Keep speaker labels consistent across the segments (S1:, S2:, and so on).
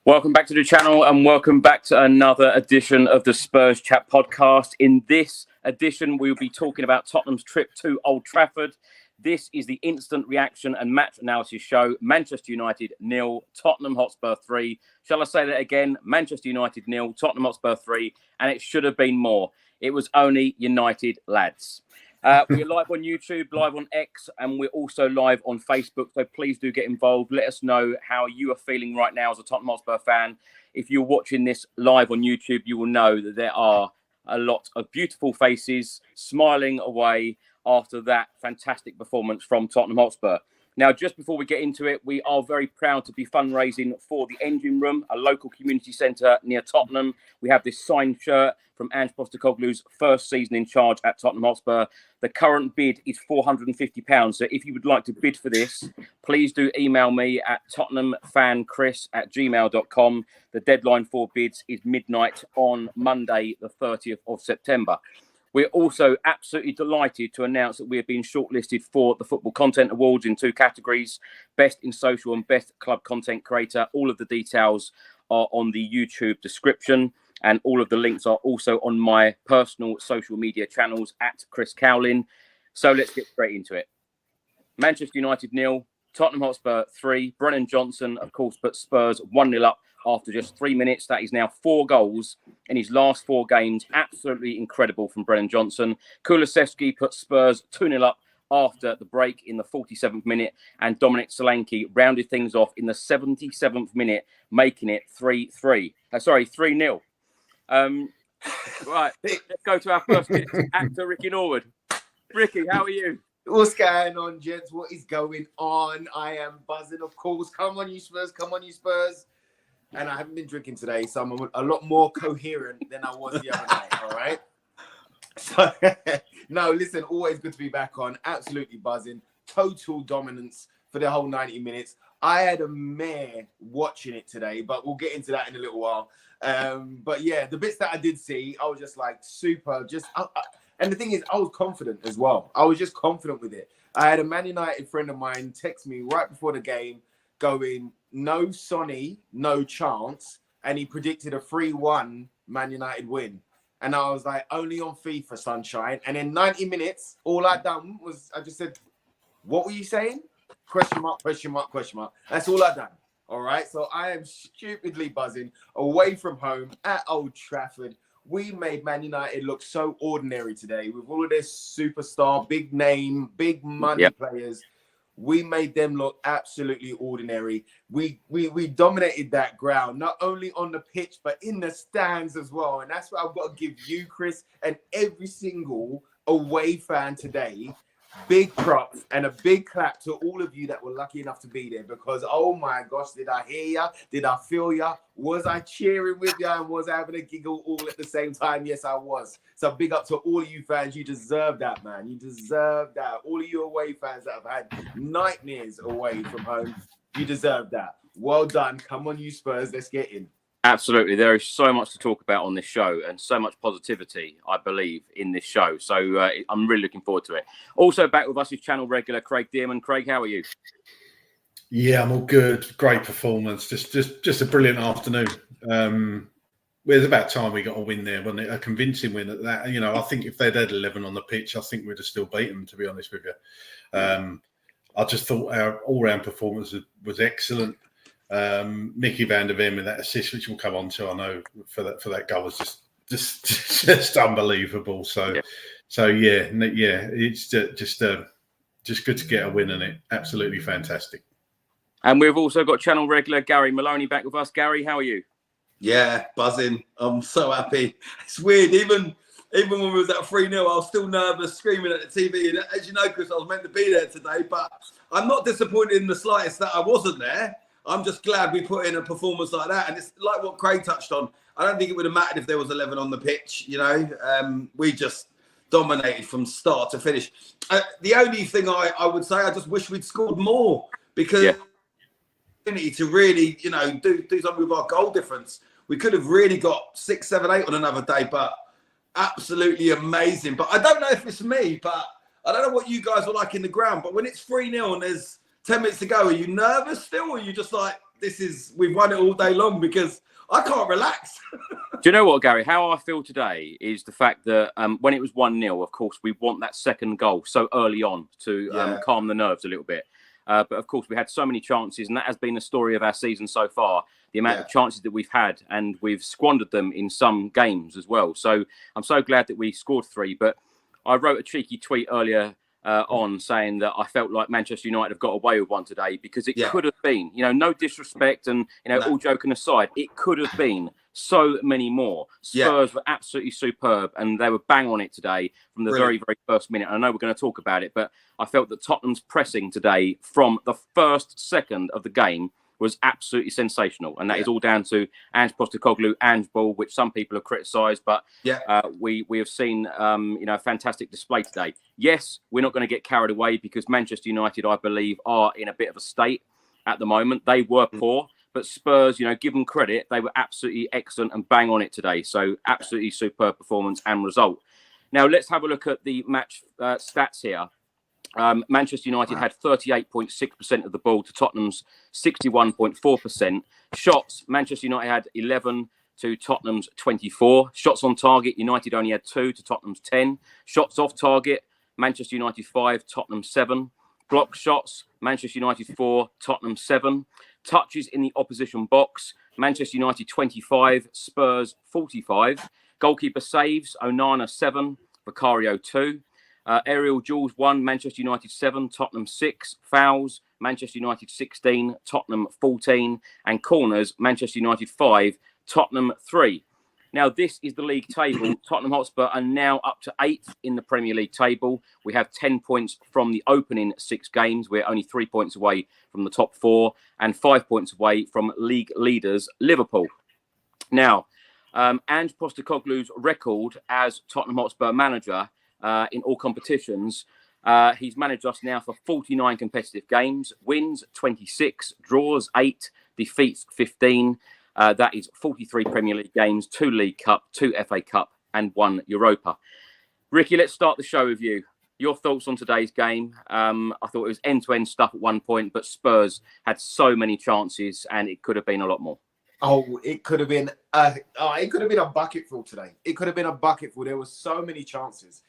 S1: Welcome back to the channel and welcome back to another edition of the Spurs Chat podcast. In this edition, we'll be talking about Tottenham's trip to Old Trafford. This is the instant reaction and match analysis show. Manchester United 0, Tottenham Hotspur 3. Shall I say that again? Manchester United 0, Tottenham Hotspur 3. And it should have been more. It was only United, lads. We're live on YouTube, live on X, and we're also live on Facebook. So please do get involved. Let us know how you are feeling right now as a Tottenham Hotspur fan. If you're watching this live on YouTube, you will know that there are a lot of beautiful faces smiling away after that fantastic performance from Tottenham Hotspur. Now, just before we get into it, we are very proud to be fundraising for the Engine Room, a local community centre near Tottenham. We have this signed shirt from Ange Postecoglou's first season in charge at Tottenham Hotspur. The current bid is £450. So if you would like to bid for this, please do email me at tottenhamfanchris@gmail.com. The deadline for bids is midnight on Monday, the 30th of September. We're also absolutely delighted to announce that we have been shortlisted for the Football Content Awards in 2 categories, Best in Social and Best Club Content Creator. All of the details are on the YouTube description, and all of the links are also on my personal social media channels at Chris Cowlin. So let's get straight into it. Manchester United 0, Tottenham Hotspur 3. Brennan Johnson, of course, put Spurs 1-0 up after just 3 minutes. That is now 4 goals in his last 4 games. Absolutely incredible from Brennan Johnson. Kulusevski put Spurs 2-0 up after the break in the 47th minute. And Dominic Solanke rounded things off in the 77th minute, making it 3-0. Right, let's go to our first actor, Ricky Norwood. Ricky, how are you?
S2: What's going on, gents? What is going on? I am buzzing, of course. Come on, you Spurs. Come on, you Spurs. And I haven't been drinking today, so I'm a lot more coherent than I was the other night, all right? So, no, listen, always good to be back on. Absolutely buzzing. Total dominance for the whole 90 minutes. I had a mare watching it today, but we'll get into that in a little while. But yeah, the bits that I did see, I was just like super, and the thing is, I was confident as well. I was just confident with it. I had a Man United friend of mine text me right before the game going, no Sonny, no chance. And he predicted a 3-1 Man United win. And I was like, only on FIFA, sunshine. And in 90 minutes, all I done was, I just said, what were you saying? Question mark, question mark, question mark. That's all I done. All right. So I am stupidly buzzing away from home at Old Trafford. We made Man United look so ordinary today with all of their superstar, big name, big money players. We made them look absolutely ordinary. We dominated that ground, not only on the pitch, but in the stands as well. And that's what I've got to give you, Chris, and every single away fan today. Big props and a big clap to all of you that were lucky enough to be there, because, oh my gosh, did I hear ya? Did I feel ya? Was I cheering with ya? And was I having a giggle all at the same time? Yes, I was. So big up to all of you fans. You deserve that, man. You deserve that. All of you away fans that have had nightmares away from home, you deserve that. Well done. Come on, you Spurs. Let's get in.
S1: Absolutely. There is so much to talk about on this show and so much positivity, I believe, in this show. So I'm really looking forward to it. Also back with us is channel regular Craig Dearman. Craig, how are you?
S3: Yeah, I'm all good. Great performance. Just a brilliant afternoon. It was about time we got a win there, wasn't it? A convincing win at that. You know, I think if they'd had 11 on the pitch, I think we'd have still beaten them, to be honest with you. I just thought our all-round performance was excellent. Mickey van der Ven with that assist, which we'll come on to, I know, for that goal was just unbelievable. So yeah, it's just good to get a win in it. Absolutely fantastic.
S1: And we've also got channel regular Gary Maloney back with us. Gary, how are you?
S4: Yeah, buzzing. I'm so happy. It's weird. Even when we was at 3-0, I was still nervous, screaming at the TV. And as you know, Chris, I was meant to be there today, but I'm not disappointed in the slightest that I wasn't there. I'm just glad we put in a performance like that. And it's like what Craig touched on. I don't think it would have mattered if there was 11 on the pitch, you know. We just dominated from start to finish. The only thing I would say, I just wish we'd scored more, because to really, you know, do something with our goal difference. We could have really got 6, 7, 8 on another day, but absolutely amazing. But I don't know if it's me, but I don't know what you guys were like in the ground. But when it's 3-0 and there's 10 minutes to go, are you nervous still, or are you just like, we've won it all day long because I can't relax.
S1: Do you know what, Gary? How I feel today is the fact that when it was 1-0, of course, we want that second goal so early on to calm the nerves a little bit. But of course, we had so many chances, and that has been the story of our season so far. The amount of chances that we've had, and we've squandered them in some games as well. So I'm so glad that we scored 3. But I wrote a cheeky tweet earlier on saying that I felt like Manchester United have got away with one today because it could have been, no disrespect and, all joking aside, it could have been so many more. Spurs were absolutely superb and they were bang on it today from the very, very first minute. I know we're going to talk about it, but I felt that Tottenham's pressing today from the first second of the game was absolutely sensational. And that is all down to Ange Postecoglou, Ange Ball, which some people have criticised, but we have seen, a fantastic display today. Yes, we're not going to get carried away because Manchester United, I believe, are in a bit of a state at the moment. They were poor, but Spurs, give them credit. They were absolutely excellent and bang on it today. So absolutely superb performance and result. Now, let's have a look at the match stats here. Manchester United had 38.6% of the ball to Tottenham's 61.4%. Shots, Manchester United had 11 to Tottenham's 24. Shots on target, United only had 2 to Tottenham's 10. Shots off target, Manchester United 5, Tottenham 7. Block shots, Manchester United 4, Tottenham 7. Touches in the opposition box, Manchester United 25, Spurs 45. Goalkeeper saves, Onana 7, Vicario 2. Aerial duels 1, Manchester United 7, Tottenham 6. Fouls, Manchester United 16, Tottenham 14. And corners, Manchester United 5, Tottenham 3. Now, this is the league table. Tottenham Hotspur are now up to 8th in the Premier League table. We have 10 points from the opening 6 games. We're only 3 points away from the top 4 and 5 points away from league leaders Liverpool. Now, Ange Postecoglou's record as Tottenham Hotspur manager in all competitions, he's managed us now for 49 competitive games, wins 26, draws 8, defeats 15. That is 43 Premier League games, 2 League Cup, 2 FA Cup and 1 Europa. Ricky, let's start the show with you. Your thoughts on today's game? I thought it was end-to-end stuff at one point, but Spurs had so many chances and it could have been a lot more.
S2: Oh, it could have been a bucketful today. It could have been a bucketful. There were so many chances.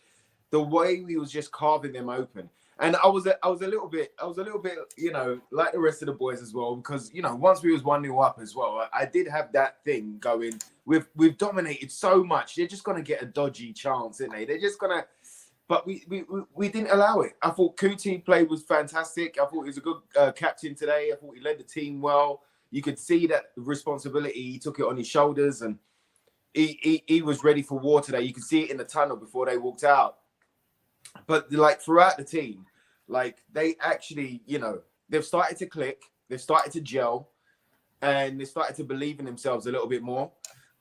S2: The way we was just carving them open. And I was a little bit, like the rest of the boys as well, because, once we was 1-0 up as well, I did have that thing going. We've dominated so much. They're just going to get a dodgy chance, aren't they? They're just going to, but we didn't allow it. I thought Kuti play was fantastic. I thought he was a good captain today. I thought he led the team well. You could see that responsibility. He took it on his shoulders and he was ready for war today. You could see it in the tunnel before they walked out. But throughout the team, they actually, they've started to click, they've started to gel, and they started to believe in themselves a little bit more.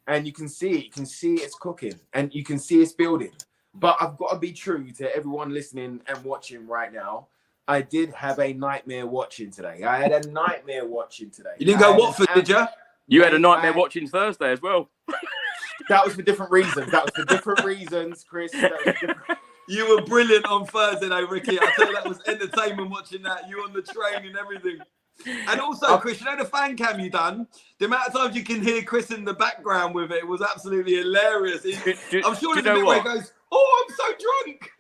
S2: And you can see it's cooking, and you can see it's building. But I've got to be true to everyone listening and watching right now. I did have a nightmare watching today. I had a nightmare watching today.
S4: You didn't go Watford, did you?
S1: You had a nightmare watching Thursday as well.
S2: That was for different reasons. Chris. That was different.
S4: You were brilliant on Thursday, though, Ricky. I tell you, that was entertainment watching that. You on the train and everything. And also, Chris, the fan cam you done? The amount of times you can hear Chris in the background with it was absolutely hilarious. I'm sure there's a bit where he goes, "Oh, I'm so drunk."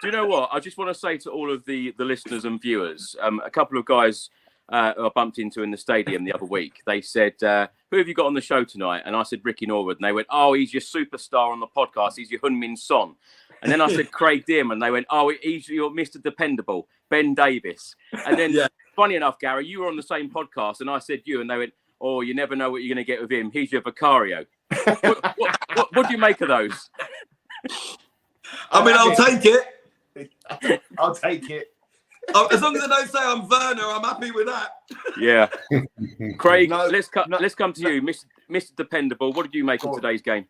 S1: Do you know what? I just want to say to all of the listeners and viewers, a couple of guys I bumped into in the stadium the other week. They said, "Who have you got on the show tonight?" And I said, "Ricky Norwood." And they went, "Oh, he's your superstar on the podcast. He's your Heung-min Son." And then I said, "Craig Dearman." They went, "Oh, he's your Mr. Dependable, Ben Davis." And then, funny enough, Gary, you were on the same podcast, and I said you, and they went, "Oh, you never know what you're going to get with him. He's your Vicario." What do you make of those?
S4: I mean, I'll take it.
S2: I'll take it.
S4: As long as I don't say I'm Werner, I'm happy with that.
S1: Yeah. Craig, let's come to you, Mr. Dependable. What did you make of today's game?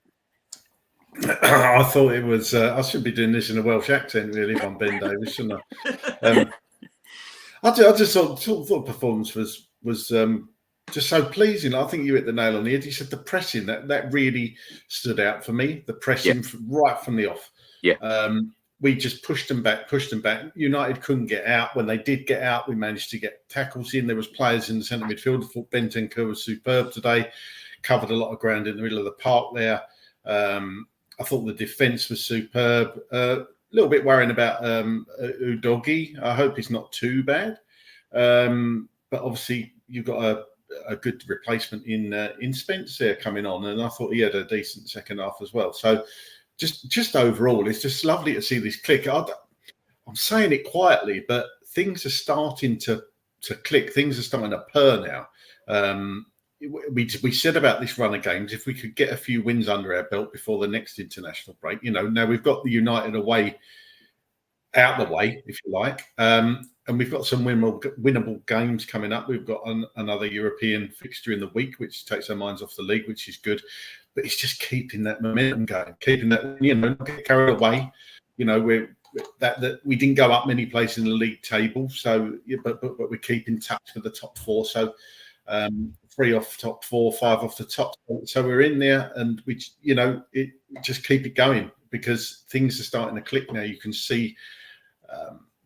S3: I thought it was. I should be doing this in a Welsh accent, really, if I'm Ben Davis, shouldn't I? I just thought the performance was just so pleasing. I think you hit the nail on the head. You said the pressing that really stood out for me. The pressing right from the off.
S1: Yeah.
S3: we just pushed them back. United couldn't get out. When they did get out, we managed to get tackles in. There was players in the centre midfield. I thought Bentancur was superb today, covered a lot of ground in the middle of the park there. I thought the defence was superb. A little bit worrying about Udogie. I hope he's not too bad. But obviously, you've got a good replacement in Spence there coming on, and I thought he had a decent second half as well. So just overall, it's just lovely to see this click. I'm saying it quietly, but things are starting to click. Things are starting to purr now. We said about this run of games, if we could get a few wins under our belt before the next international break, now we've got the United away out the way, if you like. And we've got some winnable games coming up. We've got another European fixture in the week, which takes our minds off the league, which is good. But it's just keeping that momentum going, keeping that, not get carried away. That we didn't go up many places in the league table, so but we keep in touch with the top four. So 3 off top 4, 5 off the top. So we're in there, and we just keep it going because things are starting to click now. You can see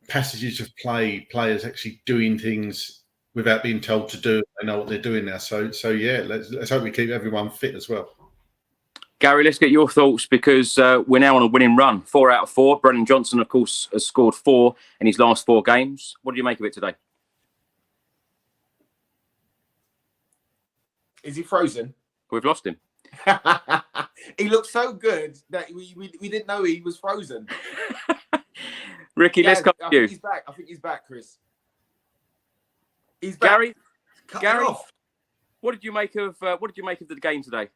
S3: passages of play, players actually doing things without being told to do. They know what they're doing now. So yeah, let's hope we keep everyone fit as well.
S1: Gary, let's get your thoughts because we're now on a winning run. 4 out of 4. Brennan Johnson, of course, has scored 4 in his last 4 games. What do you make of it today?
S2: Is he frozen?
S1: We've lost him.
S2: He looked so good that we didn't know he was frozen.
S1: Ricky, let's come to you.
S2: I think he's back, Chris. He's back.
S1: Gary, what did you make of the game today?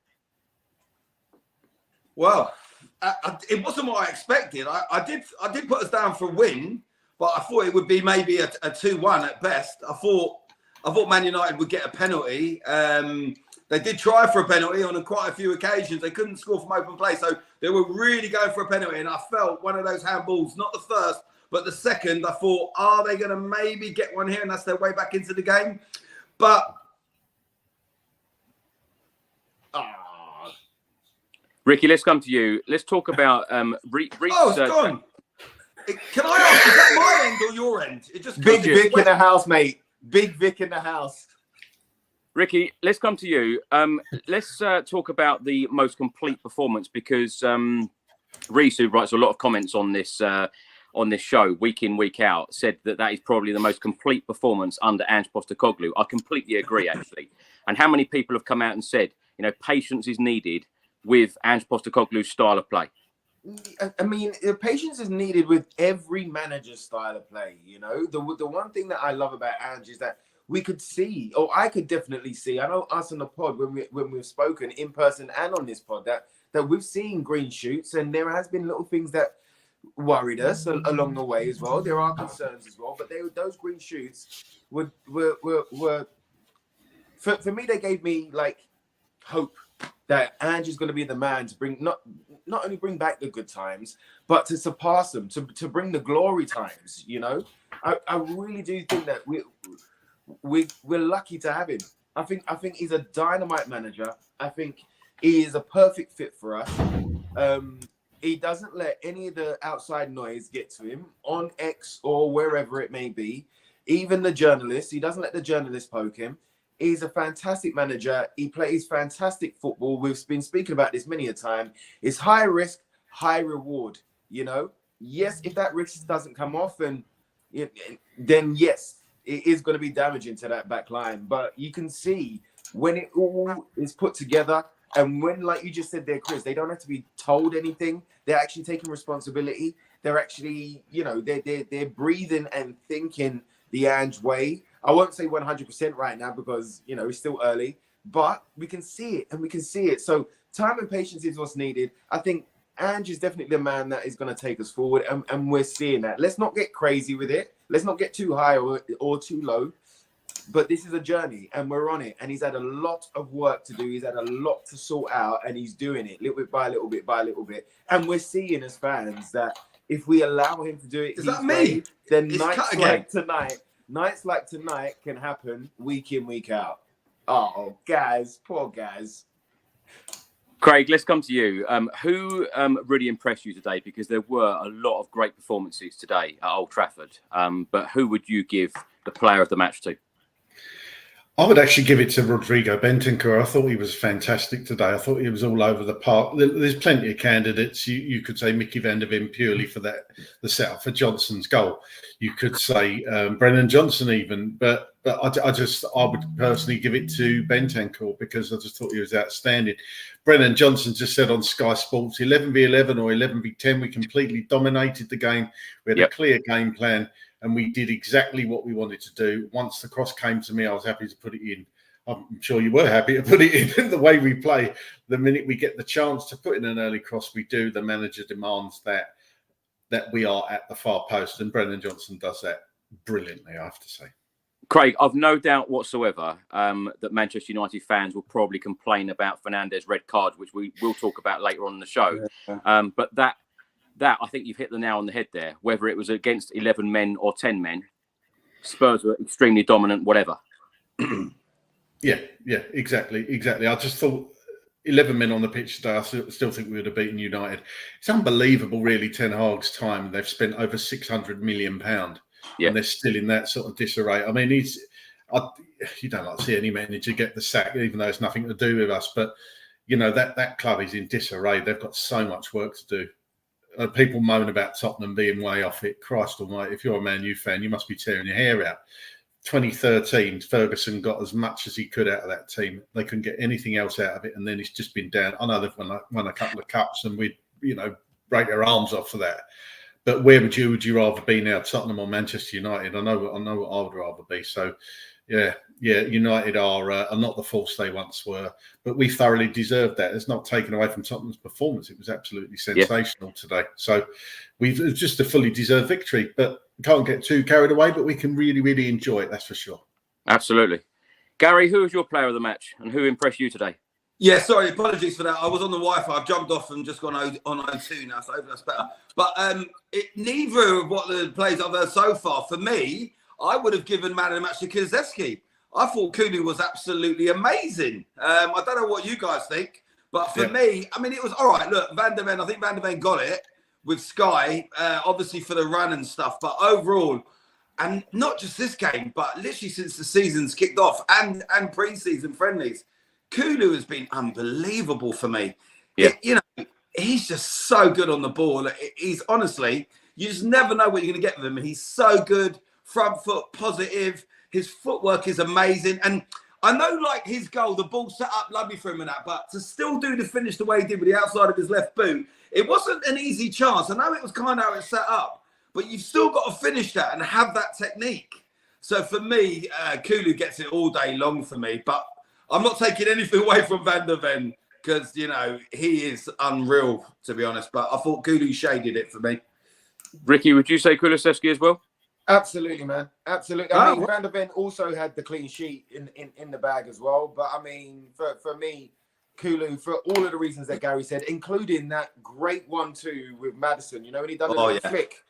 S4: Well, it wasn't what I expected. I did put us down for a win, but I thought it would be maybe a 2-1 at best. I thought Man United would get a penalty. They did try for a penalty on quite a few occasions. They couldn't score from open play, so they were really going for a penalty. And I felt one of those handballs, not the first, but the second. I thought, are they going to maybe get one here, and that's their way back into the game? But
S1: Ricky, let's come to you. Let's talk about
S4: it's gone. Can I ask, is that my end or your end? It just
S2: Big Vic in the house, mate. Big Vic in the house.
S1: Ricky, let's come to you. Let's talk about the most complete performance because Reese, who writes a lot of comments on this show week in, week out, said that is probably the most complete performance under Ange Postecoglou. I completely agree, actually. And how many people have come out and said, patience is needed with Ange Postecoglou's style of play?
S2: I mean, patience is needed with every manager's style of play. The one thing that I love about Ange is that we could see, or I could definitely see. I know us on the pod when we've spoken in person and on this pod that we've seen green shoots, and there has been little things that worried us along the way as well. There are concerns as well, but those green shoots were for me. They gave me hope that Ange is going to be the man to bring not only bring back the good times, but to surpass them, to bring the glory times. I really do think that we're lucky to have him. I think he's a dynamite manager. I think he is a perfect fit for us. He doesn't let any of the outside noise get to him on X or wherever it may be. Even the journalists, he doesn't let the journalists poke him. He's a fantastic manager. He plays fantastic football. We've been speaking about this many a time. It's high risk, high reward. Yes, if that risk doesn't come off, then yes, it is going to be damaging to that back line. But you can see when it all is put together, and when, like you just said there, Chris, they don't have to be told anything. They're actually taking responsibility. They're actually, they're breathing and thinking the Ange way. I won't say 100% right now because, it's still early, but we can see it. So time and patience is what's needed. I think Ange is definitely the man that is going to take us forward, and we're seeing that. Let's not get crazy with it. Let's not get too high or too low, but this is a journey and we're on it. And he's had a lot of work to do. He's had a lot to sort out, and he's doing it little bit by little bit by little bit. And we're seeing as fans that if we allow him to do it, then nights like tonight can happen week in, week out. Oh, guys, poor guys.
S1: Craig, let's come to you. Who really impressed you today? Because there were a lot of great performances today at Old Trafford. But who would you give the player of the match to?
S3: I would actually give it to Rodrigo Bentancur. I thought he was fantastic today. I thought he was all over the park. There's plenty of candidates. You could say Mickey van der Ven purely for the setup for Johnson's goal. You could say Brennan Johnson even, but I would personally give it to Bentancur because I just thought he was outstanding. Brennan Johnson just said on Sky Sports, 11v11 or 11v10, we completely dominated the game. We had a clear game plan. And we did exactly what we wanted to do. Once the cross came to me, I was happy to put it in. I'm sure you were happy to put it in. The way we play, the minute we get the chance to put in an early cross, we do. The manager demands that we are at the far post. And Brennan Johnson does that brilliantly, I have to say.
S1: Craig, I've no doubt whatsoever that Manchester United fans will probably complain about Fernandes' red card, which we will talk about later on in the show.
S2: Yeah.
S1: But that I think you've hit the nail on the head there. Whether it was against 11 men or 10 men, Spurs were extremely dominant, whatever.
S3: Yeah, exactly. I just thought 11 men on the pitch today, I still think we would have beaten United. It's unbelievable, really, Ten Hag's time. They've spent over £600 million and they're still in that sort of disarray. I mean, you don't like to see any manager get the sack, even though it's nothing to do with us. But, you know, that club is in disarray. They've got so much work to do. People moan about Tottenham being way off it. Christ almighty, if you're a Man U fan, you must be tearing your hair out. 2013, Ferguson got as much as he could out of that team. They couldn't get anything else out of it, and then it's just been down. I know they've won a couple of cups, and we'd, break our arms off for that. But where would you rather be now, Tottenham or Manchester United? I know what I would rather be. So, yeah, United are not the force they once were, but we thoroughly deserved that. It's not taken away from Tottenham's performance. It was absolutely sensational today. So it was just a fully deserved victory, but we can't get too carried away, but we can really, really enjoy it, that's for sure. Absolutely.
S1: Gary, who was your player of the match and who impressed you today?
S4: Yeah, sorry, apologies for that. I was on the Wi-Fi. I've jumped off and just gone on O2 now, so that's better. But neither of what the plays I've heard so far, for me, I would have given man of the match to Kulusevski. I thought Kulu was absolutely amazing. I don't know what you guys think, but for me, I mean, it was all right. Look, Van der Ven, I think Van der Ven got it with Sky, obviously for the run and stuff. But overall, and not just this game, but literally since the season's kicked off and pre-season friendlies, Kulu has been unbelievable for me.
S1: Yeah.
S4: He's just so good on the ball. He's honestly, you just never know what you're going to get with him. He's so good, front foot, positive. His footwork is amazing. And I know, like, his goal, the ball set up lovely for him and that, but to still do the finish the way he did with the outside of his left boot, it wasn't an easy chance. I know it was kind of how it set up, but you've still got to finish that and have that technique. So for me, Kulu gets it all day long for me, but I'm not taking anything away from Van der Ven because, he is unreal, to be honest, but I thought Kulu shaded it for me.
S1: Ricky, would you say Kulusevski as well?
S2: Absolutely, man. Absolutely. I mean, Van der Ven also had the clean sheet in the bag as well. But I mean, for me, Kulu, for all of the reasons that Gary said, including that great 1-2 with Maddison, when he done a flick,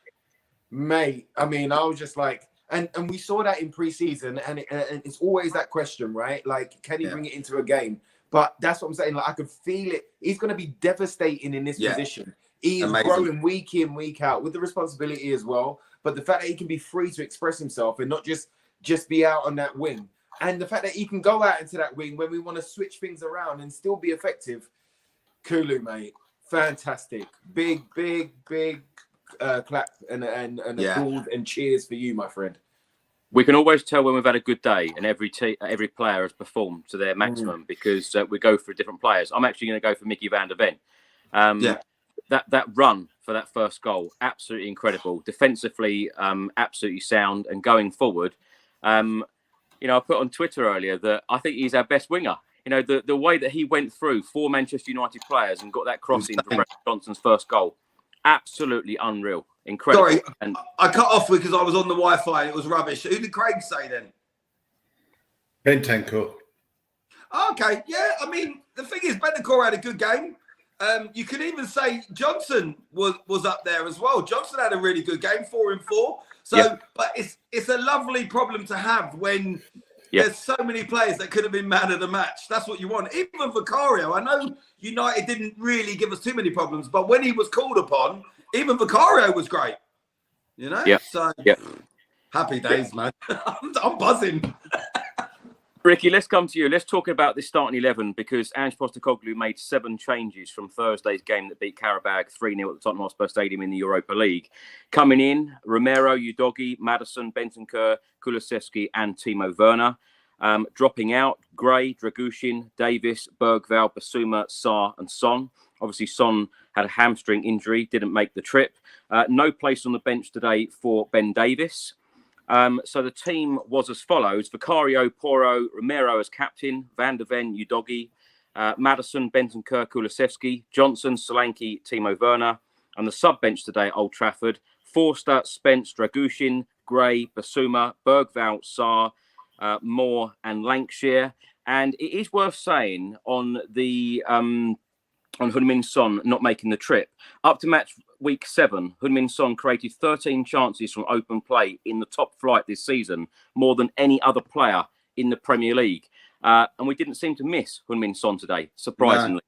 S2: mate. I mean, I was just like, and we saw that in pre-season, and it's always that question, right? Like, can he bring it into a game? But that's what I'm saying. Like, I could feel it. He's going to be devastating in this position. He's growing week in, week out with the responsibility as well. But the fact that he can be free to express himself and not just be out on that wing. And the fact that he can go out into that wing when we want to switch things around and still be effective. Kulu, mate. Fantastic. Big clap and applause and cheers for you, my friend.
S1: We can always tell when we've had a good day and every player has performed to their maximum because we go for different players. I'm actually going to go for Mickey van der Ven. That run for that first goal, absolutely incredible. Defensively, absolutely sound. And going forward, I put on Twitter earlier that I think he's our best winger. The way that he went through 4 Manchester United players and got that cross in for Brennan Johnson's first goal, absolutely unreal. Incredible.
S4: Sorry, I cut off because I was on the Wi-Fi and it was rubbish. Who did Craig say then?
S3: Bentancur.
S4: Okay, yeah. I mean, the thing is, Bentancur had a good game. You could even say Johnson was up there as well. Johnson had a really good game, 4 in 4. So, but it's a lovely problem to have when There's so many players that could have been man of the match. That's what you want. Even Vicario. I know United didn't really give us too many problems, but when he was called upon, even Vicario was great. You know? So, happy days, man. I'm buzzing.
S1: Ricky, let's come to you. Let's talk about this starting 11 because Ange Postecoglou made 7 changes from Thursday's game that beat Qarabağ 3-0 at the Tottenham Hotspur Stadium in the Europa League. Coming in, Romero, Udogie, Maddison, Bentancur, Kulusevski and Timo Werner. Dropping out, Gray, Dragushin, Davis, Bergvall, Basuma, Sarr and Son. Obviously, Son had a hamstring injury, didn't make the trip. No place on the bench today for Ben Davis. So the team was as follows: Vicario, Porro, Romero as captain, Van der Ven, Udogie, Maddison, Bentancur, Kulusevski, Johnson, Solanke, Timo Werner, and the sub bench today at Old Trafford: Forster, Spence, Dragushin, Gray, Basuma, Bergvall, Sarr, Moore, and Lancashire. And it is worth saying on the on Heung-min Son not making the trip. Up to match week 7, Heung-min Son created 13 chances from open play in the top flight this season, more than any other player in the Premier League. And we didn't seem to miss Heung-min Son today, surprisingly.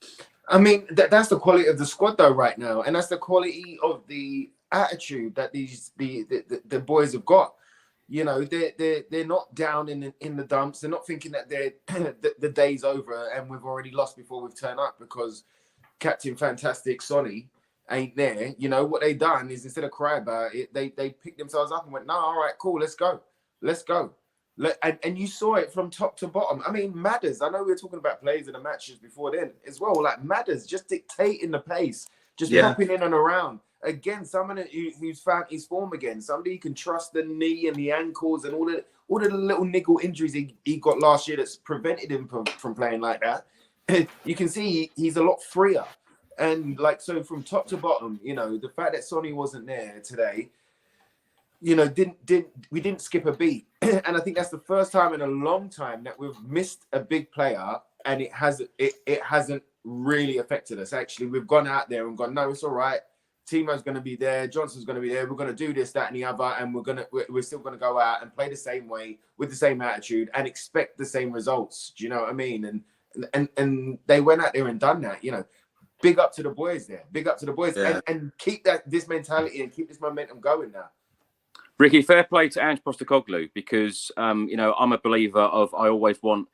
S2: No. I mean, that's the quality of the squad, though, right now. And that's the quality of the attitude that the boys have got. You know, they're not down in the dumps. They're not thinking that the day's over and we've already lost before we've turned up because Captain Fantastic Sonny ain't there. You know, what they done is instead of cry about it, they picked themselves up and went, no, all right, cool, let's go. And you saw it from top to bottom. I mean, Madders, I know we were talking about plays in the matches before then as well. Like Madders just dictating the pace, just popping in and around. Again, someone who's found his form again. Somebody who can trust the knee and the ankles and all the little niggle injuries he got last year that's prevented him from playing like that. You can see he's a lot freer. And like, so from top to bottom, you know, the fact that Sonny wasn't there today, you know, we didn't skip a beat. And I think that's the first time in a long time that we've missed a big player and it hasn't really affected us. Actually, we've gone out there and gone, no, it's all right. Timo's going to be there. Johnson's going to be there. We're going to do this, that, and the other, and we're still going to go out and play the same way with the same attitude and expect the same results. Do you know what I mean? And they went out there and done that. You know, big up to the boys there. Big up to the boys, and keep this mentality and keep this momentum going now.
S1: Ricky, fair play to Ange Postecoglou because you know, I'm a believer of I always want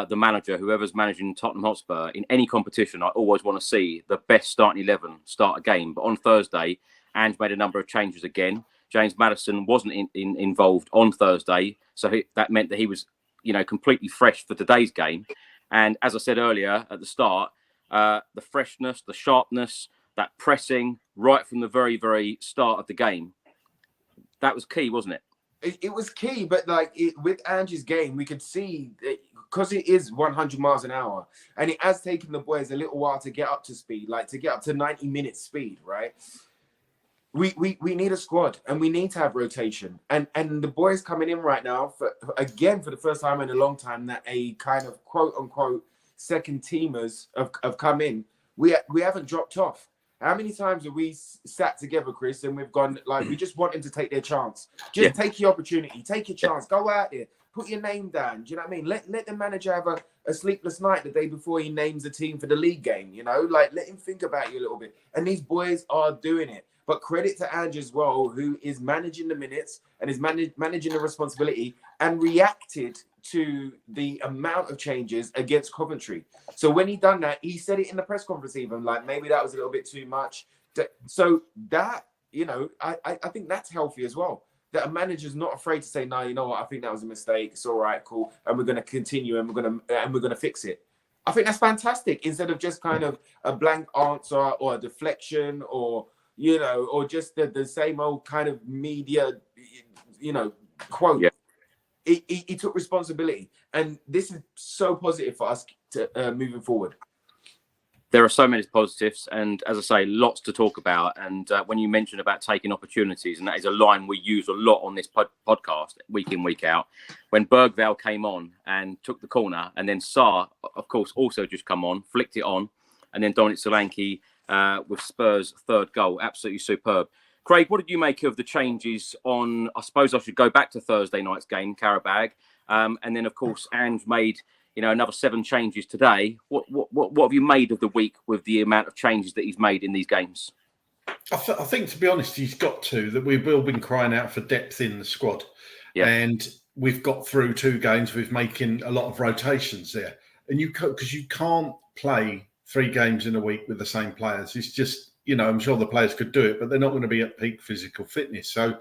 S1: the manager, whoever's managing Tottenham Hotspur, in any competition, I always want to see the best starting 11 start a game. But on Thursday, Ange made a number of changes again. James Maddison wasn't involved on Thursday, so that meant that he was, you know, completely fresh for today's game. And as I said earlier at the start, the freshness, the sharpness, that pressing right from the very, very start of the game, that was key, wasn't it?
S2: It was key, but like with Ange's game, we could see because it is 100 miles an hour, and it has taken the boys a little while to get up to speed, like to get up to 90 minutes speed, right? We need a squad, and we need to have rotation, and the boys coming in right now for the first time in a long time that a kind of quote unquote second teamers have come in. We haven't dropped off. How many times have we sat together, Chris, and we've gone, like, we just want him to take their chance. Just take your opportunity. Take your chance. Go out there. Put your name down. Do you know what I mean? Let the manager have a sleepless night the day before he names a team for the league game, you know? Like, let him think about you a little bit. And these boys are doing it. But credit to Ange as well, who is managing the minutes and is managing the responsibility and reacted to the amount of changes against Coventry. So when he done that, he said it in the press conference even, like, maybe that was a little bit too much. So that, you know, I think that's healthy as well. That a manager's not afraid to say, no, you know what, I think that was a mistake. It's all right, cool. And we're going to continue and we're going to fix it. I think that's fantastic. Instead of just kind of a blank answer or a deflection or, you know, or just the same old kind of media, you know, quote. Yeah. He took responsibility, and this is so positive for us to moving forward.
S1: There are so many positives, and as I say, lots to talk about. And when you mentioned about taking opportunities, and that is a line we use a lot on this podcast, week in, week out. When Bergvall came on and took the corner, and then Sarr, of course, also just come on, flicked it on, and then Dominic Solanke with Spurs' third goal, absolutely superb. Craig, what did you make of the changes on, I suppose I should go back to Thursday night's game, Qarabağ. And then, of course, Ange made, another 7 changes today. What have you made of the week with the amount of changes that he's made in these games?
S3: I think, to be honest, he's got to. That we've all been crying out for depth in the squad. Yeah. And we've got through 2 games with making a lot of rotations there. And because you can't play 3 games in a week with the same players. It's just, I'm sure the players could do it, but they're not going to be at peak physical fitness. So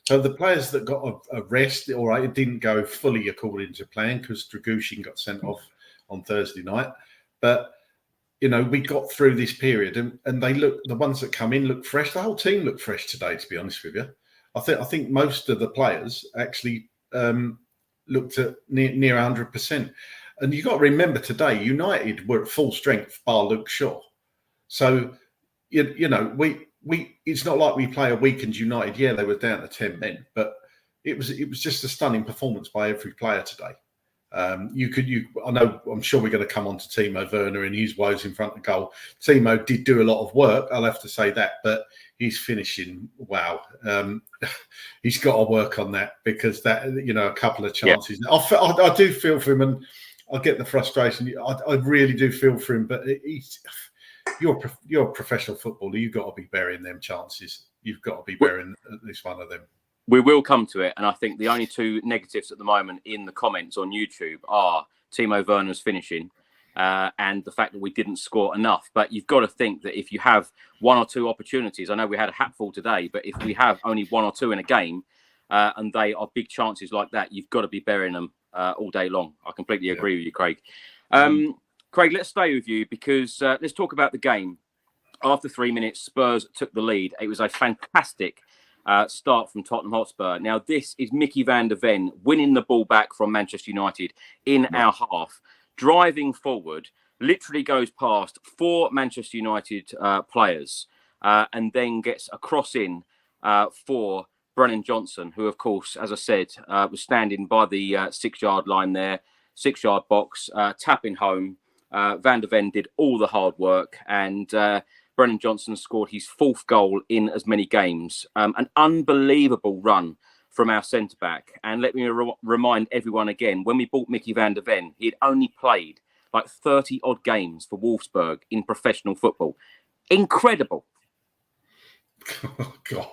S3: the players that got a rest, all right, it didn't go fully according to plan because Dragushin got sent off on Thursday night. But, we got through this period and the ones that come in look fresh. The whole team looked fresh today, to be honest with you. I think most of the players actually looked at near 100%. And you've got to remember today, United were at full strength, bar Luke Shaw. So, we it's not like we play a weakened United. Yeah, they were down to 10 men, but it was just a stunning performance by every player today. I'm sure we're going to come on to Timo Werner and his woes in front of goal. Timo did do a lot of work, I'll have to say that, but his finishing, wow. He's got to work on that because that, a couple of chances. Yeah. I do feel for him and I get the frustration. I really do feel for him, but you're a professional footballer. You've got to be burying them chances. You've got to be burying at least one of them.
S1: We will come to it, and I think the only 2 negatives at the moment in the comments on YouTube are Timo Werner's finishing and the fact that we didn't score enough. But you've got to think that if you have 1 or 2 opportunities, I know we had a hatful today, but if we have only 1 or 2 in a game and they are big chances like that, you've got to be burying them all day long. I completely agree with you, Craig. Craig, let's stay with you because let's talk about the game. After 3 minutes, Spurs took the lead. It was a fantastic start from Tottenham Hotspur. Now, this is Mickey van der Ven winning the ball back from Manchester United in our half, driving forward, literally goes past 4 Manchester United players and then gets a cross in for Brennan Johnson, who, of course, as I said, was standing by the 6-yard line there, 6-yard box, tapping home. Van der Ven did all the hard work and Brennan Johnson scored his 4th goal in as many games. An unbelievable run from our centre-back. And let me remind everyone again, when we bought Mickey van der Ven, he had only played like 30-odd games for Wolfsburg in professional football. Incredible.
S3: Oh, God.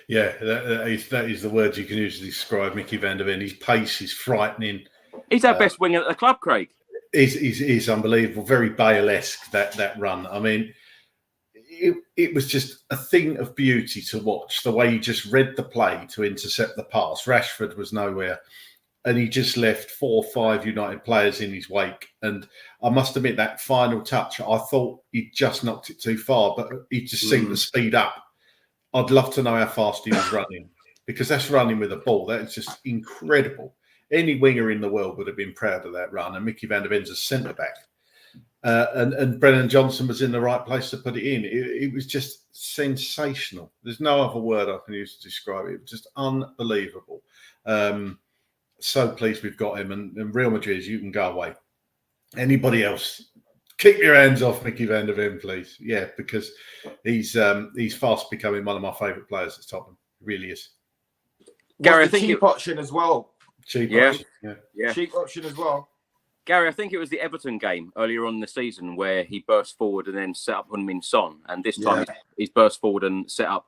S3: Yeah, that is the word you can use to describe Mickey van der Ven. His pace is frightening.
S1: He's our best winger at the club, Craig.
S3: Is unbelievable. Very Bale-esque, that run. I mean, it was just a thing of beauty to watch. The way he just read the play to intercept the pass. Rashford was nowhere. And he just left 4 or 5 United players in his wake. And I must admit, that final touch, I thought he just knocked it too far, but he just seemed to speed up. I'd love to know how fast he was running because that's running with a ball. That is just incredible. Any winger in the world would have been proud of that run. And Mickey van der Ven's a centre-back. And Brennan Johnson was in the right place to put it in. It was just sensational. There's no other word I can use to describe it. It was just unbelievable. So pleased we've got him. And Real Madrid, you can go away. Anybody else, keep your hands off Mickey van der Ven, please. Yeah, because he's fast becoming one of my favourite players at Tottenham. He really is.
S2: Gary, I think cheap option as well.
S3: Cheap option,
S2: yeah. Cheap option as well.
S1: Gary, I think it was the Everton game earlier on in the season where he burst forward and then set up Heung-min Son. And this time he's burst forward and set up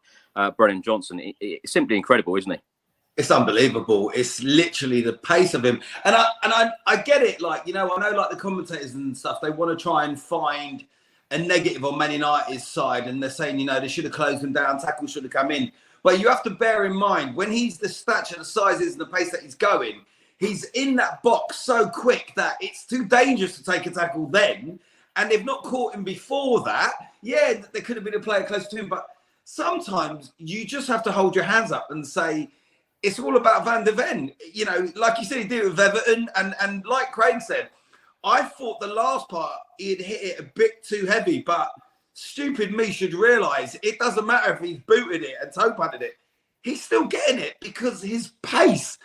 S1: Brennan Johnson. It's simply incredible, isn't he?
S4: It's unbelievable. It's literally the pace of him. And I get it. Like, I know like the commentators and stuff, they want to try and find a negative on Man United's side. And they're saying, they should have closed him down. Tackle should have come in. But you have to bear in mind, when he's the stature, the sizes, and the pace that he's going, he's in that box so quick that it's too dangerous to take a tackle then. And they've not caught him before that. Yeah, there could have been a player close to him. But sometimes you just have to hold your hands up and say, it's all about Van der Ven. Like you said, he did it with Everton. And like Craig said, I thought the last part, he'd hit it a bit too heavy. But stupid me should realise it doesn't matter if he's booted it and toe-punted it. He's still getting it because his pace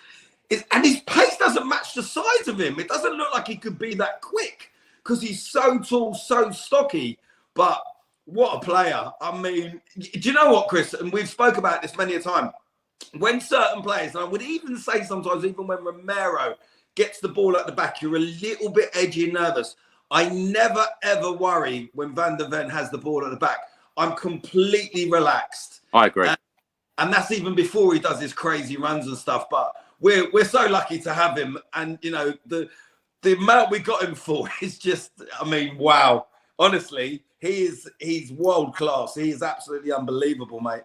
S4: doesn't match the size of him. It doesn't look like he could be that quick because he's so tall, so stocky. But what a player. I mean, do you know what, Chris? And we've spoke about this many a time. When certain players, and I would even say sometimes, even when Romero gets the ball at the back, you're a little bit edgy and nervous. I never, ever worry when Van der Ven has the ball at the back. I'm completely relaxed.
S1: I agree.
S4: And that's even before he does his crazy runs and stuff. But we're so lucky to have him. And, you know, the amount we got him for is just, I mean, wow. Honestly, he's world class. He is absolutely unbelievable, mate.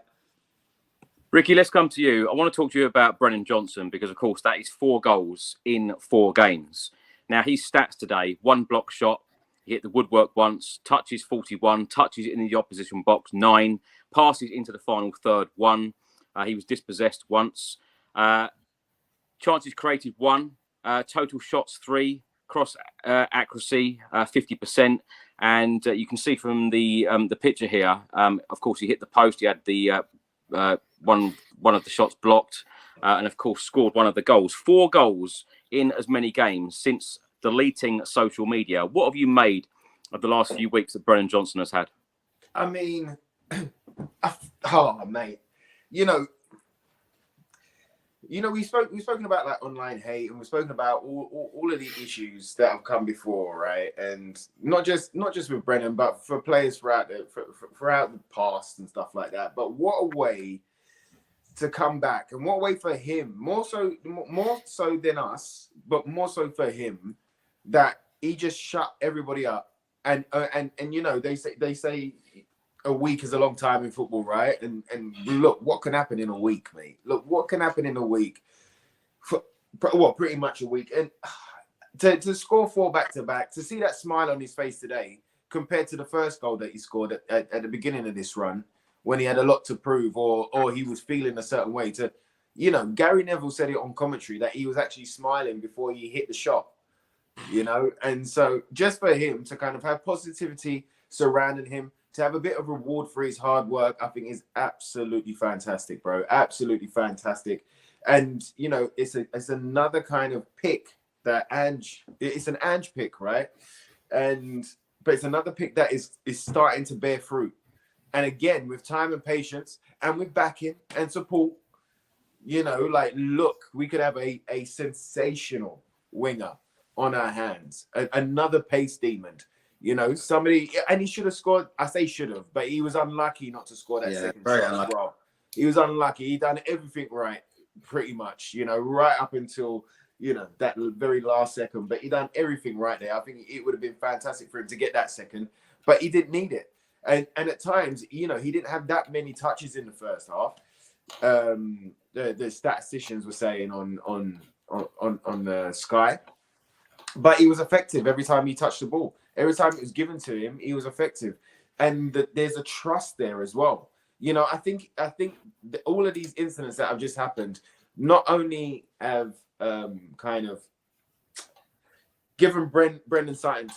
S1: Ricky, let's come to you. I want to talk to you about Brennan Johnson because, of course, that is 4 goals in 4 games. Now, his stats today, 1 block shot, he hit the woodwork once, touches 41, touches in the opposition box 9, passes into the final third 1. He was dispossessed once. Chances created 1, total shots 3, cross accuracy 50%. And you can see from the picture here, of course, he hit the post. He had the one of the shots blocked, and of course scored one of the goals. 4 goals in as many games since deleting social media. What have you made of the last few weeks that Brennan Johnson has had?
S2: I mean, oh mate, you know, we've spoken about like online hate, and we've spoken about all of the issues that have come before, right? And not just with Brennan, but for players throughout the past and stuff like that. But what a way to come back, and what a way for him, more so than us, but more so for him, that he just shut everybody up. And you know, they say a week is a long time in football, right? And look what can happen in a week, mate. Look what can happen in a week. Pretty much a week. And to score 4 back-to-back, to see that smile on his face today compared to the first goal that he scored at the beginning of this run, when he had a lot to prove, or he was feeling a certain way. To, you know, Gary Neville said it on commentary that he was actually smiling before he hit the shot, you know? And so just for him to kind of have positivity surrounding him, to have a bit of reward for his hard work, I think is absolutely fantastic, bro. Absolutely fantastic. And, you know, it's another kind of pick that it's an Ange pick, right? But it's another pick that is starting to bear fruit. And again, with time and patience and with backing and support, you know, like, look, we could have a sensational winger on our hands. Another pace demon. You know, somebody, and he should have scored. I say should have, but he was unlucky not to score that second shot as well. He was unlucky. He done everything right, pretty much, you know, right up until, you know, that very last second. But he done everything right there. I think it would have been fantastic for him to get that second, but he didn't need it. And at times, you know, he didn't have that many touches in the first half. The statisticians were saying on Sky, but he was effective every time he touched the ball. Every time it was given to him, he was effective, and there's a trust there as well. You know, I think all of these incidents that have just happened not only have kind of given Brendan something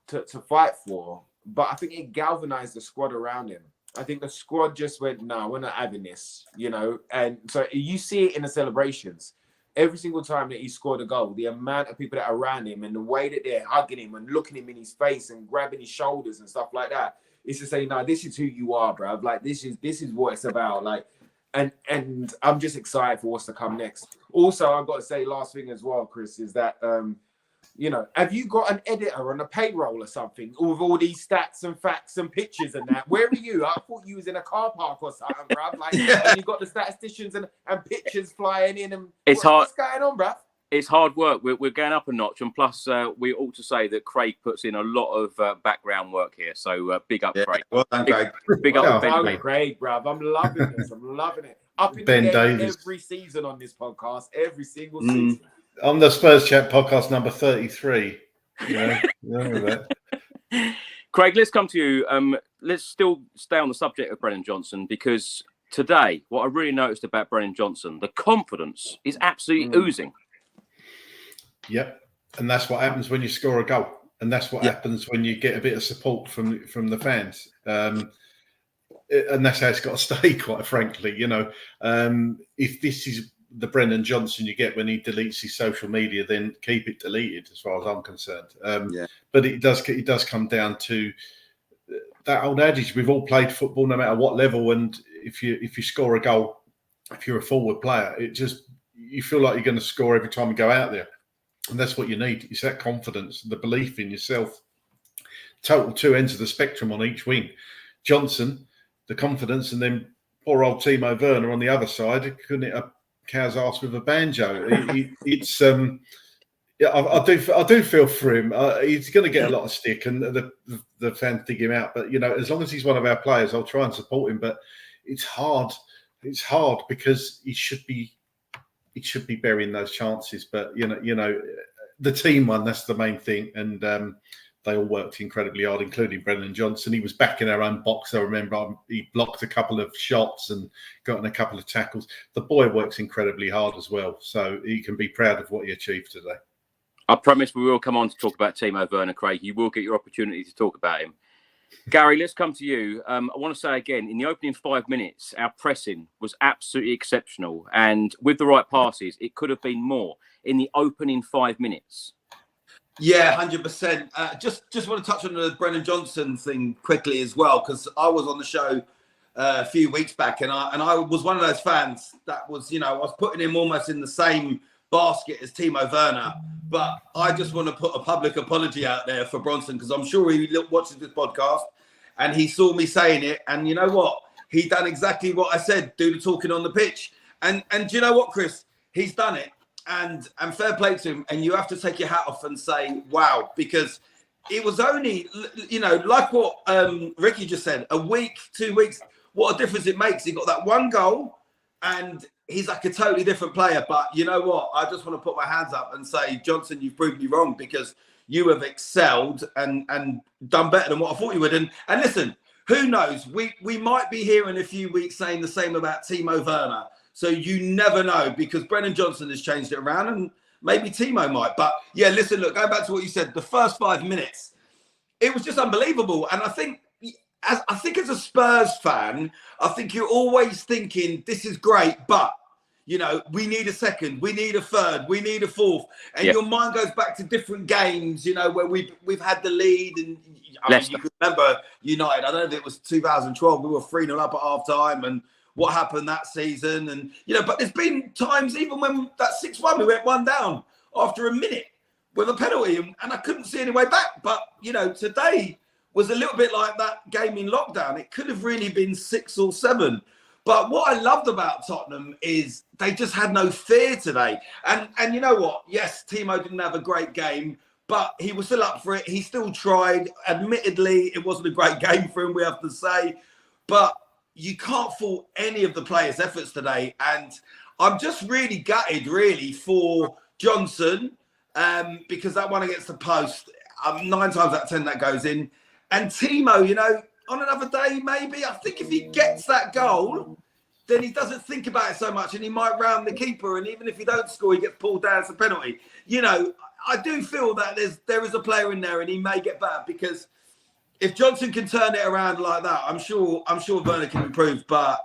S2: to fight for, but I think it galvanized the squad around him. I think the squad just went, no, we're not having this, you know. And so you see it in the celebrations. Every single time that he scored a goal, the amount of people that are around him and the way that they're hugging him and looking him in his face and grabbing his shoulders and stuff like that, is to say, no, this is who you are, bruv. Like, this is what it's about. Like, and I'm just excited for what's to come next. Also, I've got to say, last thing as well, Chris, is that you know, have you got an editor on a payroll or something with all these stats and facts and pictures and that? Where are you? I thought you was in a car park or something, bruv. Like, and you got the statisticians and pictures flying in. And
S1: it's hard.
S2: What's going on, bruv?
S1: It's hard work. We're going up a notch, and plus we ought to say that Craig puts in a lot of background work here. So big up, Craig.
S4: Well done, Craig.
S1: Big up, Ben.
S2: Craig, bruv. I'm loving this. I'm loving it. Up in
S3: Ben
S2: the game
S3: Davies.
S2: every season on this podcast, every single season.
S3: On the Spurs Chat podcast number 33. You know, remember that.
S1: Craig, let's come to you. Let's still stay on the subject of Brennan Johnson, because today, what I really noticed about Brennan Johnson, the confidence is absolutely oozing.
S3: Yep, and that's what happens when you score a goal, and that's what happens when you get a bit of support from the fans. And that's how it's got to stay, quite frankly. You know, if this is the Brennan Johnson you get when he deletes his social media, then keep it deleted, as far as I'm concerned. But it does come down to that old adage: we've all played football, no matter what level, and if you score a goal, if you're a forward player, you feel like you're going to score every time you go out there. And that's what you need. It's that confidence, the belief in yourself. Total two ends of the spectrum on each wing. Johnson, the confidence, and then poor old Timo Werner on the other side, couldn't hit a cow's ass with a banjo. It's yeah, I do feel for him. He's going to get a lot of stick, and the fans dig him out. But as long as he's one of our players, I'll try and support him. But it's hard. It's hard because he should be burying those chances. But the team won. That's the main thing, and they all worked incredibly hard, including Brendan Johnson. He was back in our own box. I remember he blocked a couple of shots and got in a couple of tackles. The boy works incredibly hard as well, so he can be proud of what he achieved today.
S1: I promise we will come on to talk about Timo Werner, Craig. You will get your opportunity to talk about him. Gary, let's come to you. I want to say again, in the opening 5 minutes, our pressing was absolutely exceptional. And with the right passes, it could have been more in the opening 5 minutes.
S4: Yeah, 100%. Just want to touch on the Brendan Johnson thing quickly as well, because I was on the show a few weeks back, and I was one of those fans that was, I was putting him almost in the same basket as Timo Werner. But I just want to put a public apology out there for Bronson, because I'm sure he watches this podcast and he saw me saying it. And you know what? He done exactly what I said, do the talking on the pitch. And do you know what, Chris? He's done it. And fair play to him. And you have to take your hat off and say, wow, because it was only, like what Ricky just said, a week, 2 weeks, what a difference it makes. He got that one goal and he's like a totally different player. But you know what? I just want to put my hands up and say, Johnson, you've proved me wrong, because you have excelled and done better than what I thought you would. And listen, who knows? We might be here in a few weeks saying the same about Timo Werner. So you never know, because Brendan Johnson has changed it around, and maybe Timo might. But yeah, listen, look, going back to what you said, the first 5 minutes, it was just unbelievable. And I think as a Spurs fan, I think you're always thinking, this is great, but we need a second, we need a third, we need a fourth. And your mind goes back to different games, where we've had the lead. And I mean, you could remember United, I don't know if it was 2012, we were 3-0 up at half time, and what happened that season. And, but there's been times, even when that 6-1, we went 1 down after a minute with a penalty, and I couldn't see any way back. But, today was a little bit like that game in lockdown. It could have really been 6 or 7. But what I loved about Tottenham is they just had no fear today. And you know what? Yes, Timo didn't have a great game, but he was still up for it. He still tried. Admittedly, it wasn't a great game for him, we have to say. But you can't fault any of the players' efforts today. And I'm just really gutted, really, for Johnson, because that one against the post, 9 times out of 10 that goes in. And Timo, on another day, maybe, I think if he gets that goal, then he doesn't think about it so much, and he might round the keeper. And even if he don't score, he gets pulled down as a penalty. I do feel that there is a player in there, and he may get better, because if Johnson can turn it around like that, I'm sure Werner can improve. But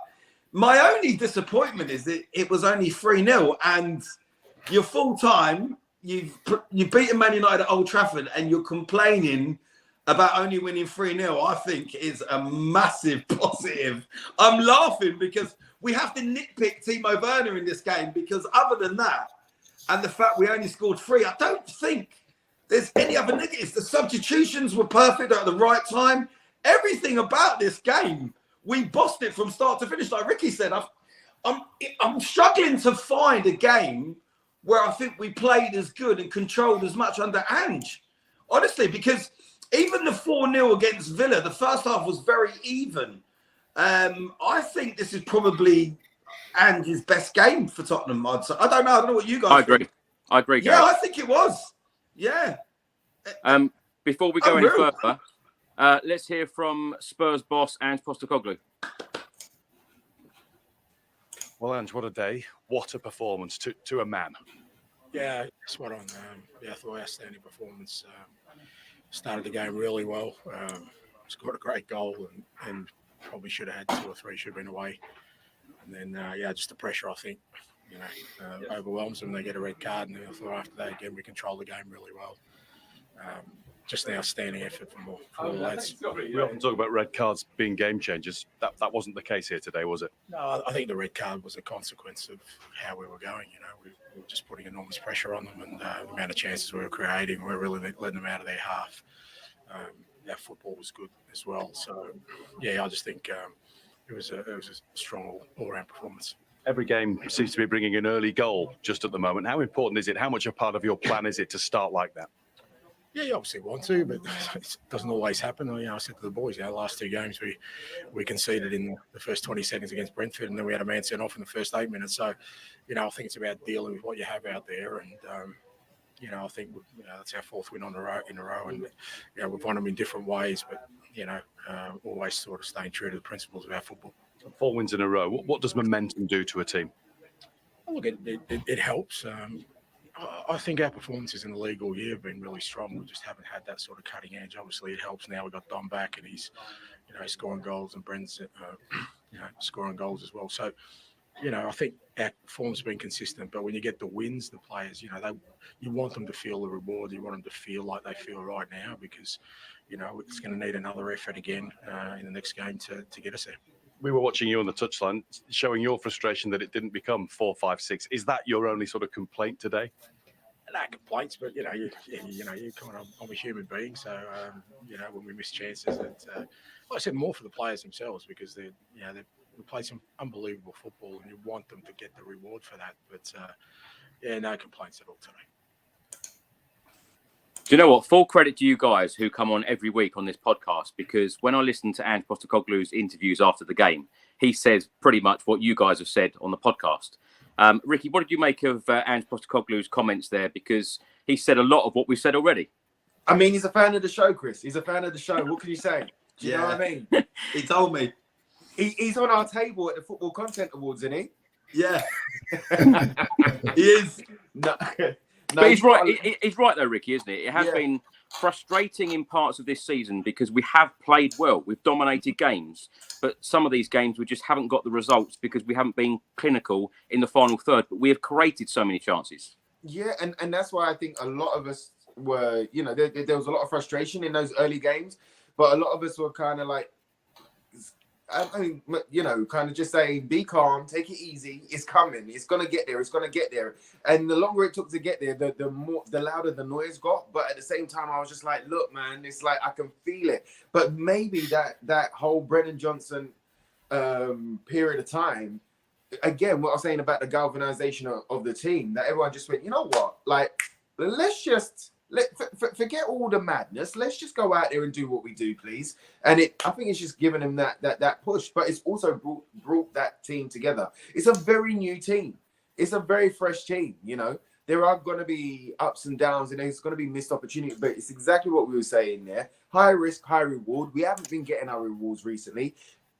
S4: my only disappointment is that it was only 3-0, and you're full time. You've beaten Man United at Old Trafford, and you're complaining about only winning 3-0. I think is a massive positive. I'm laughing because we have to nitpick Timo Werner in this game, because other than that, and the fact we only scored 3, I don't think there's any other negatives. The substitutions were perfect at the right time. Everything about this game, we bossed it from start to finish. Like Ricky said, I'm struggling to find a game where I think we played as good and controlled as much under Ange. Honestly, because even the 4-0 against Villa, the first half was very even. I think this is probably Ange's best game for Tottenham. I don't know what you guys think.
S1: I agree,
S4: Gary.
S1: Yeah,
S4: I think it was. Yeah.
S1: Before we go any further, let's hear from Spurs boss Ange Postecoglou.
S5: Well, Ange, what a day. What a performance to a man.
S6: Yeah, spot on. I thought outstanding performance. Started the game really well. Scored a great goal and probably should have had 2 or 3, should have been away. And then, just the pressure, I think, overwhelms them. They get a red card, and I thought after that, again, we controlled the game really well. just an outstanding effort from all the lads.
S5: We often talk about red cards being game changers. That wasn't the case here today, was it?
S6: No, I think the red card was a consequence of how we were going. We were just putting enormous pressure on them, and the amount of chances we were creating, we were really letting them out of their half. Our football was good as well. So, yeah, I just think it was a strong all-round performance.
S5: Every game seems to be bringing an early goal just at the moment. How important is it? How much a part of your plan is it to start like that?
S6: Yeah, you obviously want to, but it doesn't always happen. I said to the boys, the last 2 games we conceded in the first 20 seconds against Brentford, and then we had a man sent off in the first 8 minutes. So, I think it's about dealing with what you have out there, and I think that's our 4th win in a row, and we've won them in different ways, but always sort of staying true to the principles of our football.
S5: 4 wins in a row. What does momentum do to a team?
S6: Look, it helps. I think our performances in the league all year have been really strong. We just haven't had that sort of cutting edge. Obviously, it helps now. We've got Dom back, and he's scoring goals, and Brent's scoring goals as well. So, I think our form's been consistent. But when you get the wins, the players, you want them to feel the reward. You want them to feel like they feel right now, because it's going to need another effort again in the next game to get us there.
S5: We were watching you on the touchline, showing your frustration that it didn't become 4, 5, 6. Is that your only sort of complaint today?
S6: Not complaints, but you kind of, I'm a human being, so when we miss chances, like I said, more for the players themselves, because they play some unbelievable football, and you want them to get the reward for that. But no complaints at all today.
S1: Do you know what? Full credit to you guys who come on every week on this podcast, because when I listen to Ange Postecoglou's interviews after the game, he says pretty much what you guys have said on the podcast. Ricky, what did you make of Ange Postecoglou's comments there? Because he said a lot of what we've said already.
S2: I mean, he's a fan of the show, Chris. He's a fan of the show. What can you say? Do you know what I mean?
S4: He told me.
S2: He's on our table at the Football Content Awards, isn't he?
S4: Yeah. He is.
S2: No.
S1: But he's right. He's right though, Ricky, isn't it? It has been frustrating in parts of this season because we have played well, we've dominated games, but some of these games we just haven't got the results because we haven't been clinical in the final third. But we have created so many chances. Yeah,
S2: and that's why I think a lot of us were, there was a lot of frustration in those early games, but a lot of us were kind of like, I mean, kind of just saying, be calm, take it easy. It's coming. It's gonna get there. It's gonna get there. And the longer it took to get there, the louder the noise got. But at the same time, I was just like, look, man, it's like I can feel it. But maybe that whole Brennan Johnson period of time, again, what I was saying about the galvanization of the team, that everyone just went, you know what, like, let's just. Forget all the madness. Let's just go out there and do what we do, please. And I think it's just given him that push, but it's also brought that team together. It's a very new team. It's a very fresh team. There are going to be ups and downs, and there's going to be missed opportunities. But it's exactly what we were saying there: high risk, high reward. We haven't been getting our rewards recently.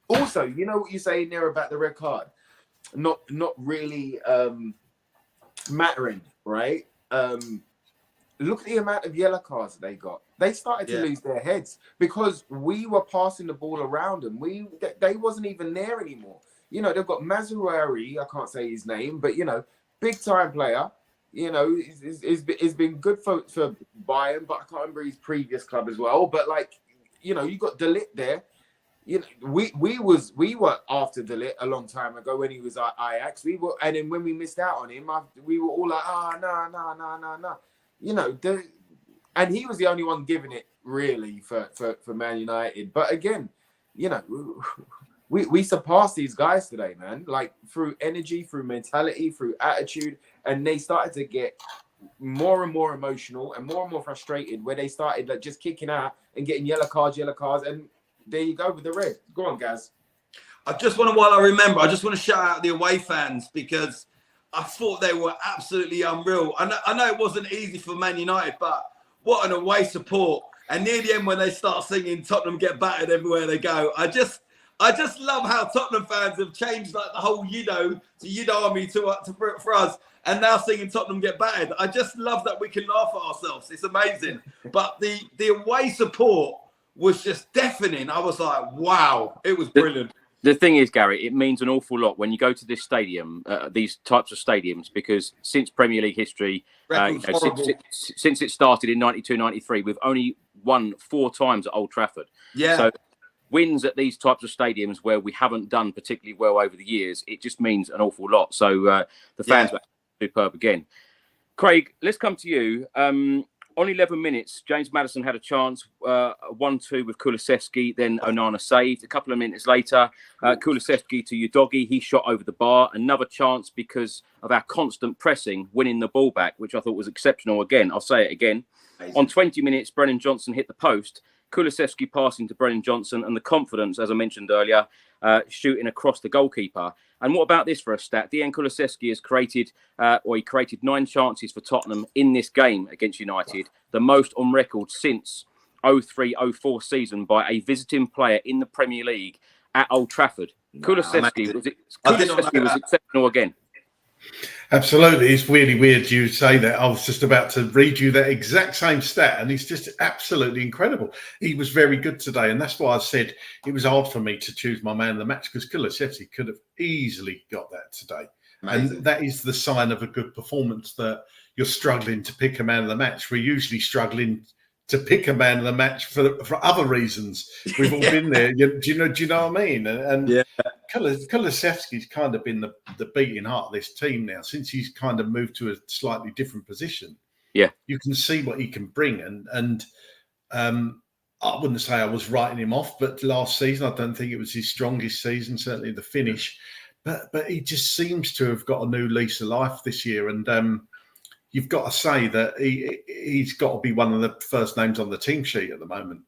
S2: Also, you know what you're saying there about the red card, not really mattering, right? Look at the amount of yellow cards they got. They started to lose their heads because we were passing the ball around them. They wasn't even there anymore. They've got Mazouari, I can't say his name, but big time player. It's been good for Bayern, but I can't remember his previous club as well. But you got De Ligt there. We were after De Ligt a long time ago when he was at Ajax. And then when we missed out on him, we were all like, no. And he was the only one giving it really for Man United. But again, we surpassed these guys today, man. Like through energy, through mentality, through attitude, and they started to get more and more emotional and more frustrated. Where they started just kicking out and getting yellow cards, and there you go with the red. Go on, Gaz.
S4: I just want to shout out the away fans because I thought they were absolutely unreal. I know it wasn't easy for Man United, but what an away support. And near the end, when they start singing Tottenham get battered everywhere they go, I just love how Tottenham fans have changed like the whole to Army for us, and now singing Tottenham get battered. I just love that we can laugh at ourselves. It's amazing. But the away support was just deafening. I was like, wow, it was brilliant.
S1: The thing is, Gary, it means an awful lot when you go to this stadium, these types of stadiums, because since Premier League history, since it started in 92-93, we've only won 4 times at Old Trafford.
S4: Yeah.
S1: So wins at these types of stadiums where we haven't done particularly well over the years, it just means an awful lot. So the fans were superb again. Craig, let's come to you. On 11 minutes, James Maddison had a chance, 1-2 with Kulusevski, then Onana saved. A couple of minutes later, Kulusevski to Udogie, he shot over the bar. Another chance because of our constant pressing, winning the ball back, which I thought was exceptional again. I'll say it again. Amazing. On 20 minutes, Brennan Johnson hit the post. Kulusevski passing to Brennan Johnson, and the confidence, as I mentioned earlier, shooting across the goalkeeper. And what about this for a stat? Dejan Kulusevski has created 9 chances for Tottenham in this game against United, the most on record since 03-04 season by a visiting player in the Premier League at Old Trafford. Kulusevski was exceptional again.
S3: Absolutely. It's really weird you say that. I was just about to read you that exact same stat, and he's just absolutely incredible. He was very good today, and that's why I said it was hard for me to choose my man of the match, because Kulusevski could have easily got that today. Amazing. And that is the sign of a good performance, that you're struggling to pick a man of the match. We're usually struggling to pick a man of the match for other reasons. We've all been there. Do you know what I mean? And Kulusevski's kind of been the beating heart of this team now, since he's kind of moved to a slightly different position. Yeah, you can see what he can bring, and I wouldn't say I was writing him off, but last season I don't think it was his strongest season, certainly the finish. But he just seems to have got a new lease of life this year, and you've got to say that he's got to be one of the first names on the team sheet at the moment.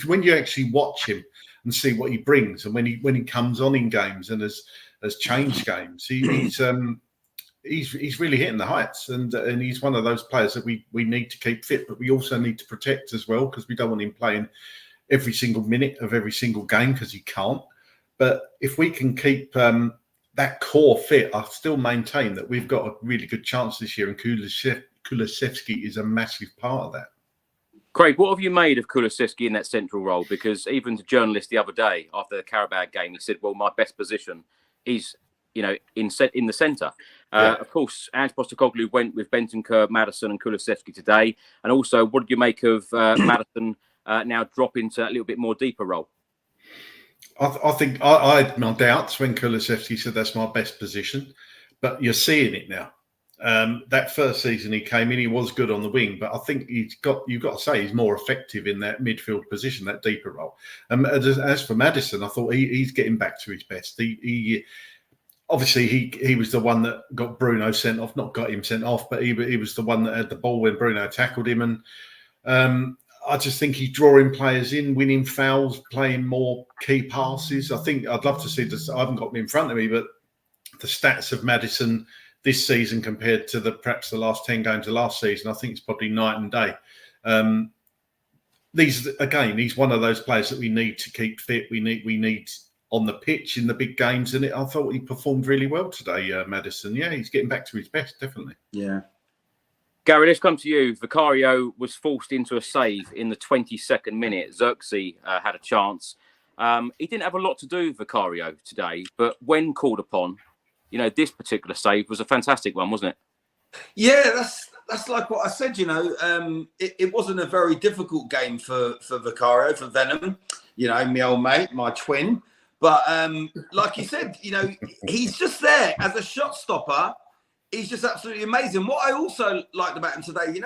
S3: When you actually watch him and see what he brings, and when he comes on in games and has changed games, he's really hitting the heights, and he's one of those players that we need to keep fit, but we also need to protect as well, because we don't want him playing every single minute of every single game, because he can't. But if we can keep that core fit, I still maintain that we've got a really good chance this year, and Kulusevski is a massive part of that.
S1: Craig, what have you made of Kulusevski in that central role? Because even the journalist the other day after the Carabao game, he said, well, my best position is, in the centre. Of course, Ange Postecoglou went with Bentancur, Maddison and Kulusevski today. And also, what did you make of Maddison now dropping to a little bit more deeper role?
S3: I think I had my doubts when Kulusevski said that's my best position, but you're seeing it now. That first season he came in, he was good on the wing, but I think you've got to say he's more effective in that midfield position, that deeper role. As for Maddison, I thought he's getting back to his best. He obviously he was the one that got Bruno sent off, not got him sent off, but he was the one that had the ball when Bruno tackled him, and I just think he's drawing players in, winning fouls, playing more key passes. I think I'd love to see this. I haven't got them in front of me, but the stats of Maddison this season compared to perhaps the last 10 games of last season, I think it's probably night and day. He's one of those players that we need to keep fit. We need on the pitch in the big games, and I thought he performed really well today, Maddison. Yeah, he's getting back to his best, definitely.
S4: Yeah.
S1: Gary, let's come to you. Vicario was forced into a save in the 22nd minute. Xerxes had a chance. He didn't have a lot to do, Vicario, today, but when called upon, this particular save was a fantastic one, wasn't it?
S4: Yeah, that's like what I said. It wasn't a very difficult game for Vicario, for Venom. My old mate, my twin. But like you said, he's just there as a shot stopper. He's just absolutely amazing. What I also liked about him today,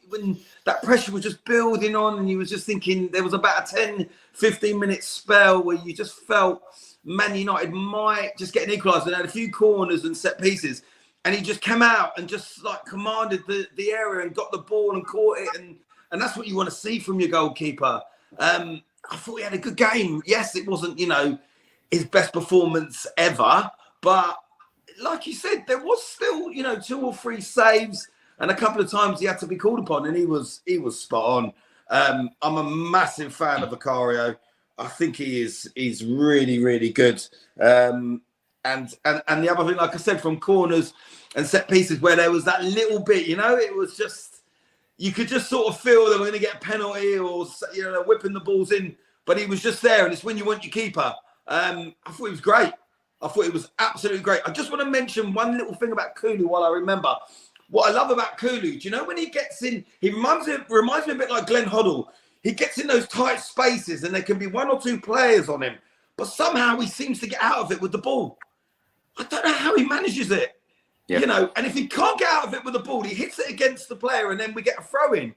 S4: when that pressure was just building on, and you was just thinking there was about a 10, 15-minute spell where you just felt Man United might just get an equaliser, and had a few corners and set pieces, and he just came out and just like commanded the area and got the ball and caught it, and that's what you want to see from your goalkeeper. I thought he had a good game. Yes, it wasn't his best performance ever, but like you said, there was still 2 or 3 saves, and a couple of times he had to be called upon, and he was spot on. I'm a massive fan of Vicario. I think he's really, really good. And the other thing, like I said, from corners and set pieces where there was that little bit, it was just, you could just sort of feel they were going to get a penalty or they're whipping the balls in, but he was just there, and it's when you want your keeper. I thought he was great. I thought it was absolutely great. I just want to mention one little thing about Kulu while I remember. what I love about Kulu, do you know when he gets in, he reminds me a bit like Glenn Hoddle. He gets in those tight spaces and there can be 1 or 2 players on him, but somehow he seems to get out of it with the ball. I don't know how he manages it. Yeah. You know, and if he can't get out of it with the ball, he hits it against the player and then we get a throw in.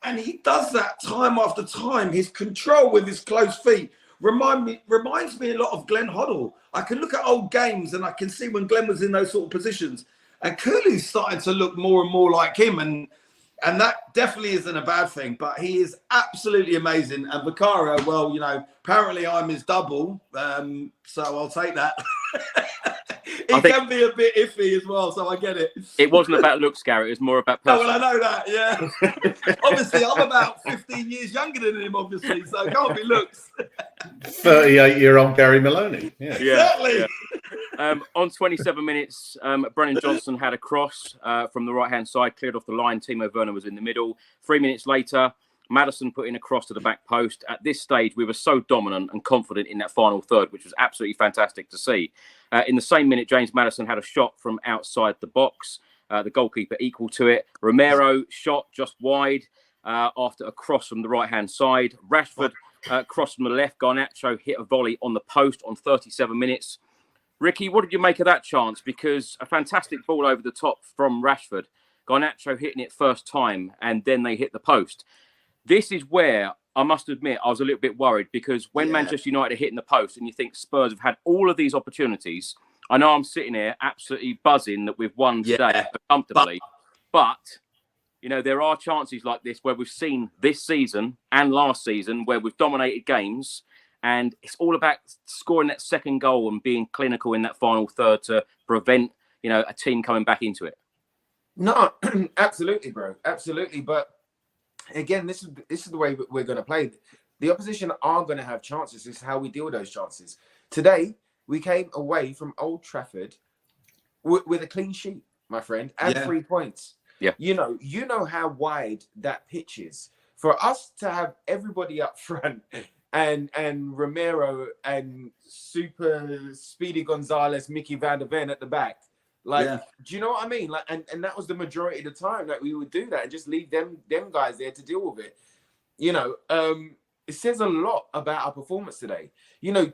S4: And he does that time after time. His control with his close feet reminds me a lot of Glenn Hoddle. I can look at old games and I can see when Glenn was in those sort of positions. And Kulu's starting to look more and more like him. And that definitely isn't a bad thing. But he is absolutely amazing. And Vicario, well, you know, apparently I'm his double. So I'll take that. He can be a bit iffy as well, so I get it.
S1: It wasn't about looks, Garrett. It was more about
S4: personal. Oh, well, I know that, yeah. Obviously, I'm about 15 years younger than him, obviously, so it can't be looks.
S3: 38-year-old Gary Maloney. Yeah.
S4: Exactly.
S1: Yeah. On 27 minutes, Brennan Johnson had a cross from the right-hand side, cleared off the line. Timo Werner was in the middle. 3 minutes later, Maddison put in a cross to the back post. At this stage, we were so dominant and confident in that final third, which was absolutely fantastic to see. In the same minute, James Maddison had a shot from outside the box. The goalkeeper equal to it. Romero shot just wide after a cross from the right-hand side. Rashford crossed from the left. Garnacho hit a volley on the post on 37 minutes. Ricky, what did you make of that chance? Because a fantastic ball over the top from Rashford. Garnacho hitting it first time, and then they hit the post. This is where I must admit I was a little bit worried, because when Manchester United are hitting the post and you think Spurs have had all of these opportunities, I know I'm sitting here absolutely buzzing that we've won today comfortably, but you know, there are chances like this where we've seen this season and last season where we've dominated games, and it's all about scoring that second goal and being clinical in that final third to prevent, you know, a team coming back into it.
S2: No, absolutely, bro, absolutely, but again, this is the way we're going to play. The opposition are going to have chances. This is how we deal with those chances. Today, we came away from Old Trafford with a clean sheet, my friend, and 3 points.
S1: Yeah.
S2: You know how wide that pitch is. For us to have everybody up front and Romero and Super Speedy Gonzalez, Mickey van der Ven at the back. Like, do you know what I mean? Like, and that was the majority of the time that we would do that and just leave them guys there to deal with it. You know, it says a lot about our performance today. You know,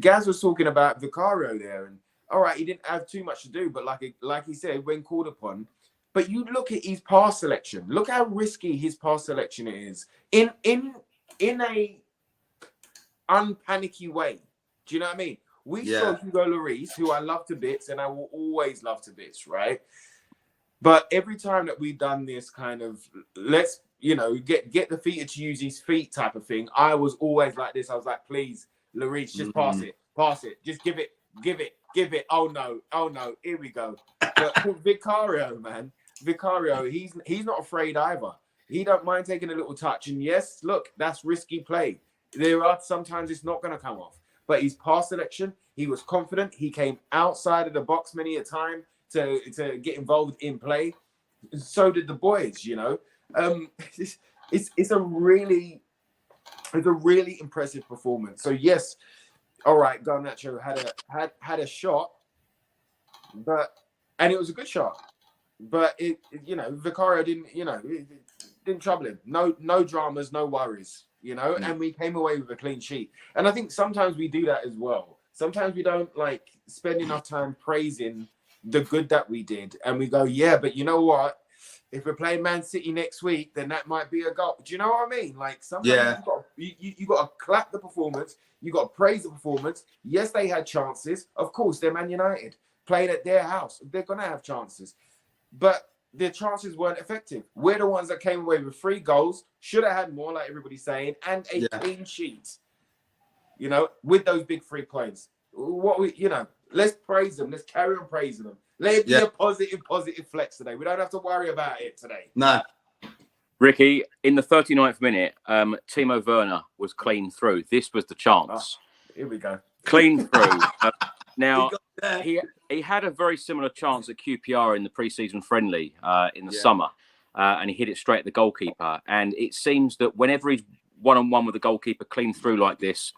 S2: Gaz was talking about Vicario there, and all right, he didn't have too much to do, but like he said, when called upon. But you look at his pass selection. Look how risky his pass selection is in a unpanicky way. Do you know what I mean? We saw Hugo Lloris, who I love to bits, and I will always love to bits, right? But every time that we've done this kind of, let's, you know, get the feet to use his feet type of thing, I was always like this. I was like, please, Lloris, just pass it. Just give it. Oh no, here we go. But Vicario, man, he's not afraid either. He don't mind taking a little touch. And yes, look, that's risky play. There are sometimes it's not going to come off. But his pass selection, he was confident. He came outside of the box many a time to get involved in play. So did the boys, you know. It's a really impressive performance. So yes, all right, Garnacho had a shot, and it was a good shot. But it you know, Vicario didn't trouble him. No dramas, no worries. You know, and we came away with a clean sheet. And I think sometimes we do that as well. Sometimes we don't like spend enough time praising the good that we did. And we go, yeah, but you know what? If we're playing Man City next week, then that might be a goal. Do you know what I mean? Like sometimes you got to clap the performance. You got to praise the performance. Yes, they had chances. Of course, they're Man United playing at their house. They're going to have chances. But their chances weren't effective. We're the ones that came away with 3 goals, should have had more, like everybody's saying, and a clean sheet. You know, with those big 3 points. Let's praise them. Let's carry on praising them. Let it be a positive flex today. We don't have to worry about it today.
S4: No.
S1: Ricky, in the 39th minute, Timo Werner was clean through. This was the chance.
S2: Here we go.
S1: Clean through. Now, he had a very similar chance at QPR in the pre-season friendly in the summer, and he hit it straight at the goalkeeper. And it seems that whenever he's one-on-one with the goalkeeper clean through like this,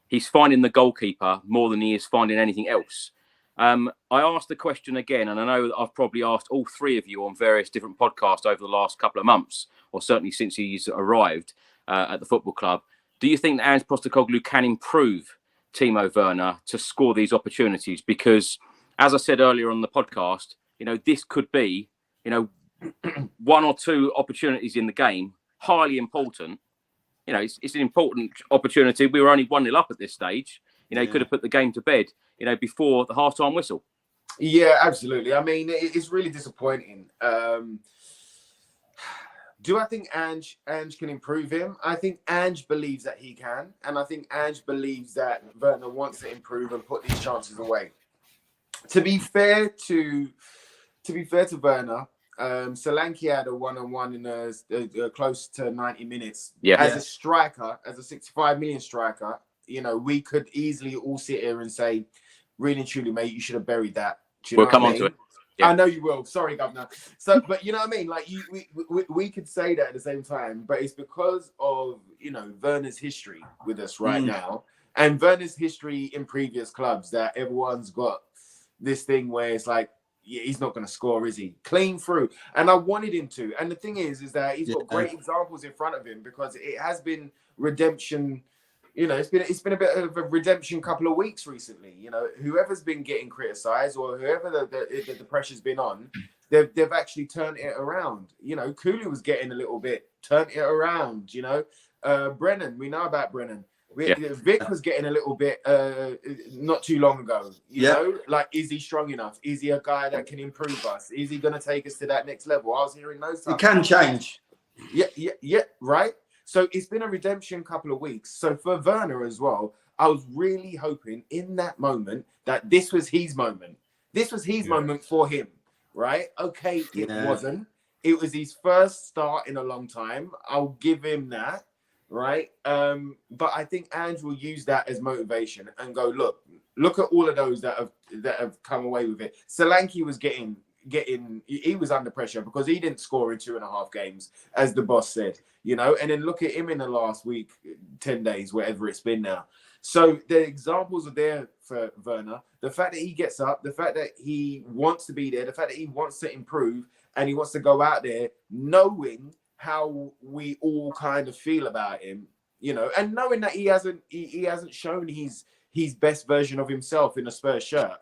S1: he's finding the goalkeeper more than he is finding anything else. I asked the question again, and I know that I've probably asked all three of you on various different podcasts over the last couple of months, or certainly since he's arrived at the football club. Do you think that Ange Postecoglou can improve Timo Werner to score these opportunities? Because, as I said earlier on the podcast, this could be, one or two opportunities in the game, highly important. It's an important opportunity. We were only 1-0 up at this stage. Could have put the game to bed, before the half-time whistle.
S2: Yeah, absolutely. I mean, it's really disappointing. Do I think Ange can improve him? I think Ange believes that he can, and I think Ange believes that Werner wants to improve and put these chances away. To be fair to Werner, Solanke had a one-on-one in close to 90 minutes.
S1: Yeah.
S2: As a striker, as a 65 million striker, we could easily all sit here and say, really and truly, mate, you should have buried that.
S1: We'll come on to it. Yeah.
S2: I know you will. Sorry, Governor. So, but you know what I mean? Like we could say that at the same time, but it's because of Werner's history with us right now, and Werner's history in previous clubs that everyone's got this thing where it's like, yeah, he's not going to score, is he? Clean through, and I wanted him to. And the thing is that he's got great examples in front of him because it has been redemption. It's been a bit of a redemption couple of weeks recently. Whoever's been getting criticised or whoever the pressure's been on, they've actually turned it around. Cooley was getting a little bit, turned it around. Brennan, we know about Brennan. Vic was getting a little bit not too long ago. Like, is he strong enough? Is he a guy that can improve us? Is he going to take us to that next level? I was hearing those.
S4: It can change.
S2: Yeah, right. So it's been a redemption couple of weeks. So for Werner as well, I was really hoping in that moment that this was his moment. This was his moment for him, right? Okay, it wasn't. It was his first start in a long time. I'll give him that, right? But I think Ange will use that as motivation and go, look at all of those that have come away with it. Solanke was he was under pressure because he didn't score in 2.5 games, as the boss said, and then look at him in the last week, 10 days, whatever it's been now. So the examples are there for Werner. The fact that he gets up, the fact that he wants to be there, the fact that he wants to improve and he wants to go out there knowing how we all kind of feel about him, and knowing that he hasn't shown his best version of himself in a Spurs shirt.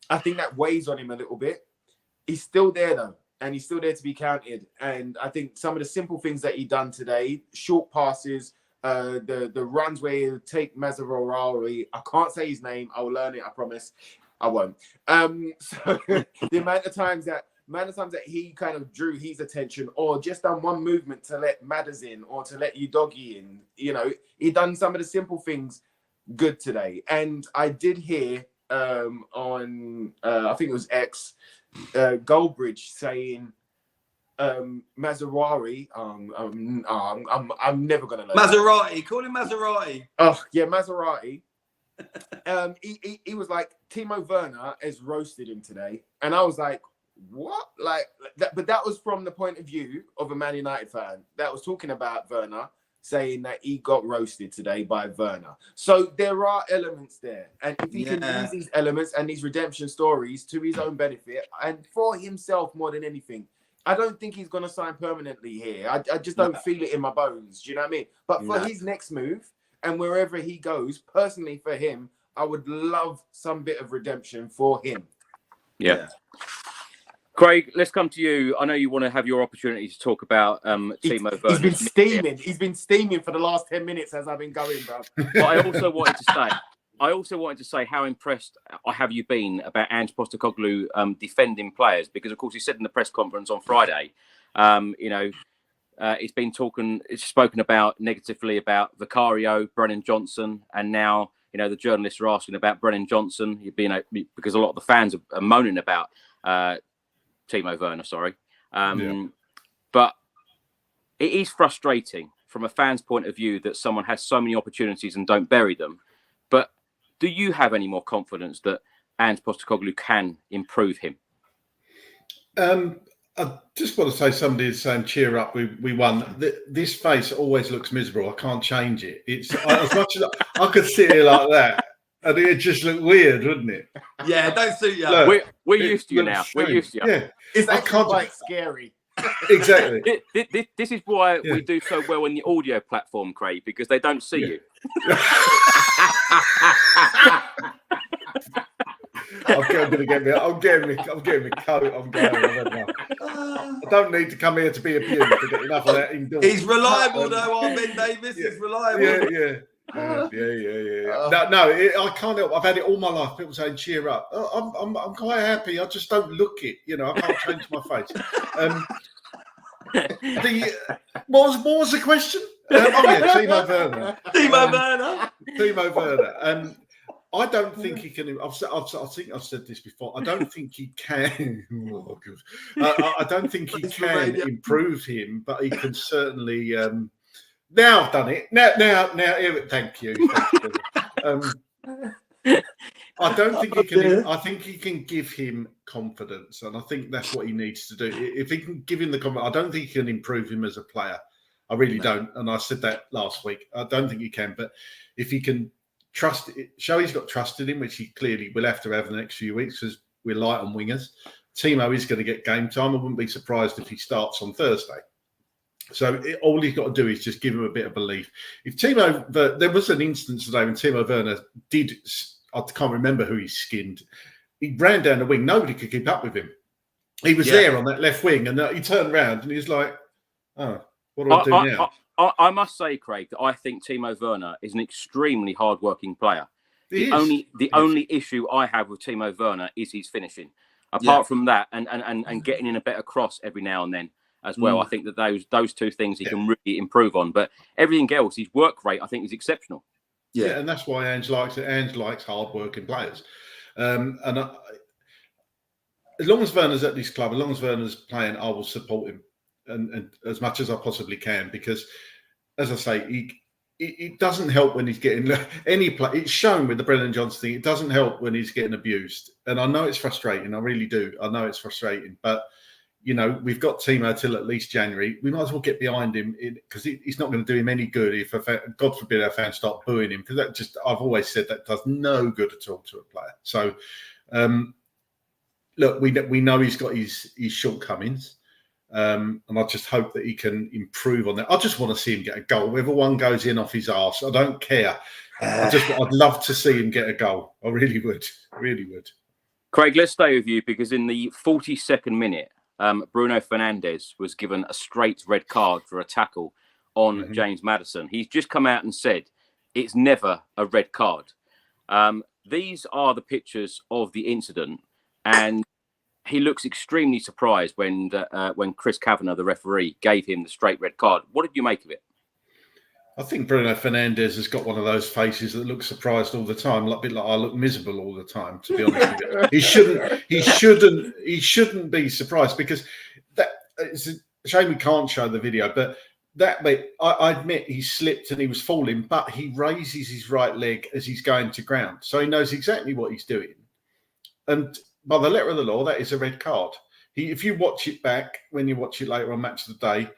S2: I think that weighs on him a little bit. He's still there though, and he's still there to be counted. And I think some of the simple things that he done today, short passes, the runs where he'll take Mazraoui. I can't say his name. I'll learn it. I promise. I won't. So the amount of times that he kind of drew his attention, or just done one movement to let Madders in, or to let Udogie in. He done some of the simple things good today. And I did hear on I think it was X. Goldbridge saying Mazraoui. I'm never gonna learn.
S4: Maserati, call him Maserati.
S2: Oh yeah, Maserati. He was like, Timo Werner has roasted him today, and I was like, what? Like that? But that was from the point of view of a Man United fan that was talking about Werner, saying that he got roasted today by Werner. So there are elements there. And if he can use these elements and these redemption stories to his own benefit and for himself more than anything, I don't think he's going to sign permanently here. I just don't feel it in my bones. Do you know what I mean? But for his next move and wherever he goes, personally for him, I would love some bit of redemption for him.
S1: Yeah. Craig, let's come to you. I know you want to have your opportunity to talk about Timo Werner.
S2: He's been steaming. He's been steaming for the last 10 minutes as I've been going, bro.
S1: But I also wanted to say how impressed have you been about Ange Postecoglou defending players? Because of course he said in the press conference on Friday, it's spoken about negatively about Vicario, Brennan Johnson, and now the journalists are asking about Brennan Johnson. Because a lot of the fans are moaning about Timo Werner, sorry. But it is frustrating from a fan's point of view that someone has so many opportunities and don't bury them. But do you have any more confidence that Ange Postecoglou can improve him?
S3: I just want to say, somebody is saying, cheer up, we won. This face always looks miserable. I can't change it. It's as much as I could sit here like that. and it'd just look weird, wouldn't it?
S4: Yeah, don't suit you.
S3: Look,
S1: We're used to you now.
S3: strange.
S1: We're used to you.
S3: Yeah,
S2: It's
S3: I
S2: actually
S3: can't-
S2: quite scary.
S3: exactly.
S1: This is why
S3: Yeah.
S1: we do so well on the audio platform, Craig, because they don't see you.
S3: I'm getting my coat. I'm going. I don't need to come here to be abused. I get enough of that indoors.
S4: He's reliable, though, our Ben Davis. He's reliable.
S3: Yeah. No, I can't help. I've had it all my life. People saying, "Cheer up." I'm quite happy. I just don't look it. I can't change my face. What was the question? Timo Werner. Timo Werner. I don't think he can. I think I've said this before. I don't think he can. I don't think he can improve him, but he can certainly. Now I've done it. Now. Thank you. I don't think he can. I think he can give him confidence, and I think that's what he needs to do. If he can give him the confidence, I don't think he can improve him as a player. I really don't, and I said that last week. I don't think he can, but if he can show he's got trust in him, which he clearly will have to have in the next few weeks, because we're light on wingers. Timo is going to get game time. I wouldn't be surprised if he starts on Thursday. So all he's got to do is just give him a bit of belief. If there was an instance today when Timo Werner I can't remember who he skinned. He ran down the wing. Nobody could keep up with him. He was there on that left wing, and he turned around and he was like, "Oh, what do I do now?"
S1: I must say, Craig, that I think Timo Werner is an extremely hard-working player. The only issue I have with Timo Werner is his finishing. Apart from that, and getting in a better cross every now and then as well. I think that those two things he can really improve on. But everything else, his work rate, I think, is exceptional.
S3: Yeah, and that's why Ange likes it. Ange likes hard-working players. As long as Werner's at this club, as long as Werner's playing, I will support him and as much as I possibly can, because, as I say, it doesn't help when he's getting any play. It's shown with the Brennan Johnson thing. It doesn't help when he's getting abused, and I know it's frustrating. I really do. I know it's frustrating, but we've got Timo till at least January. We might as well get behind him because he's not going to do him any good if, God forbid, our fans start booing him, because I've always said that does no good at all to a player. So, look, we know he's got his shortcomings. And I just hope that he can improve on that. I just want to see him get a goal. Whether one goes in off his arse, I don't care. I'd love to see him get a goal. I really would.
S1: Craig, let's stay with you, because in the 42nd minute, Bruno Fernandes was given a straight red card for a tackle on James Maddison. He's just come out and said it's never a red card. These are the pictures of the incident, and he looks extremely surprised when Chris Kavanagh, the referee, gave him the straight red card. What did you make of it?
S3: I think Bruno Fernandes has got one of those faces that looks surprised all the time, a bit like I look miserable all the time. To be honest with you, he shouldn't be surprised, because it's a shame we can't show the video. But that bit, I admit, he slipped and he was falling, but he raises his right leg as he's going to ground, so he knows exactly what he's doing. And by the letter of the law, that is a red card. If you watch it back, when you watch it later on Match of the Day,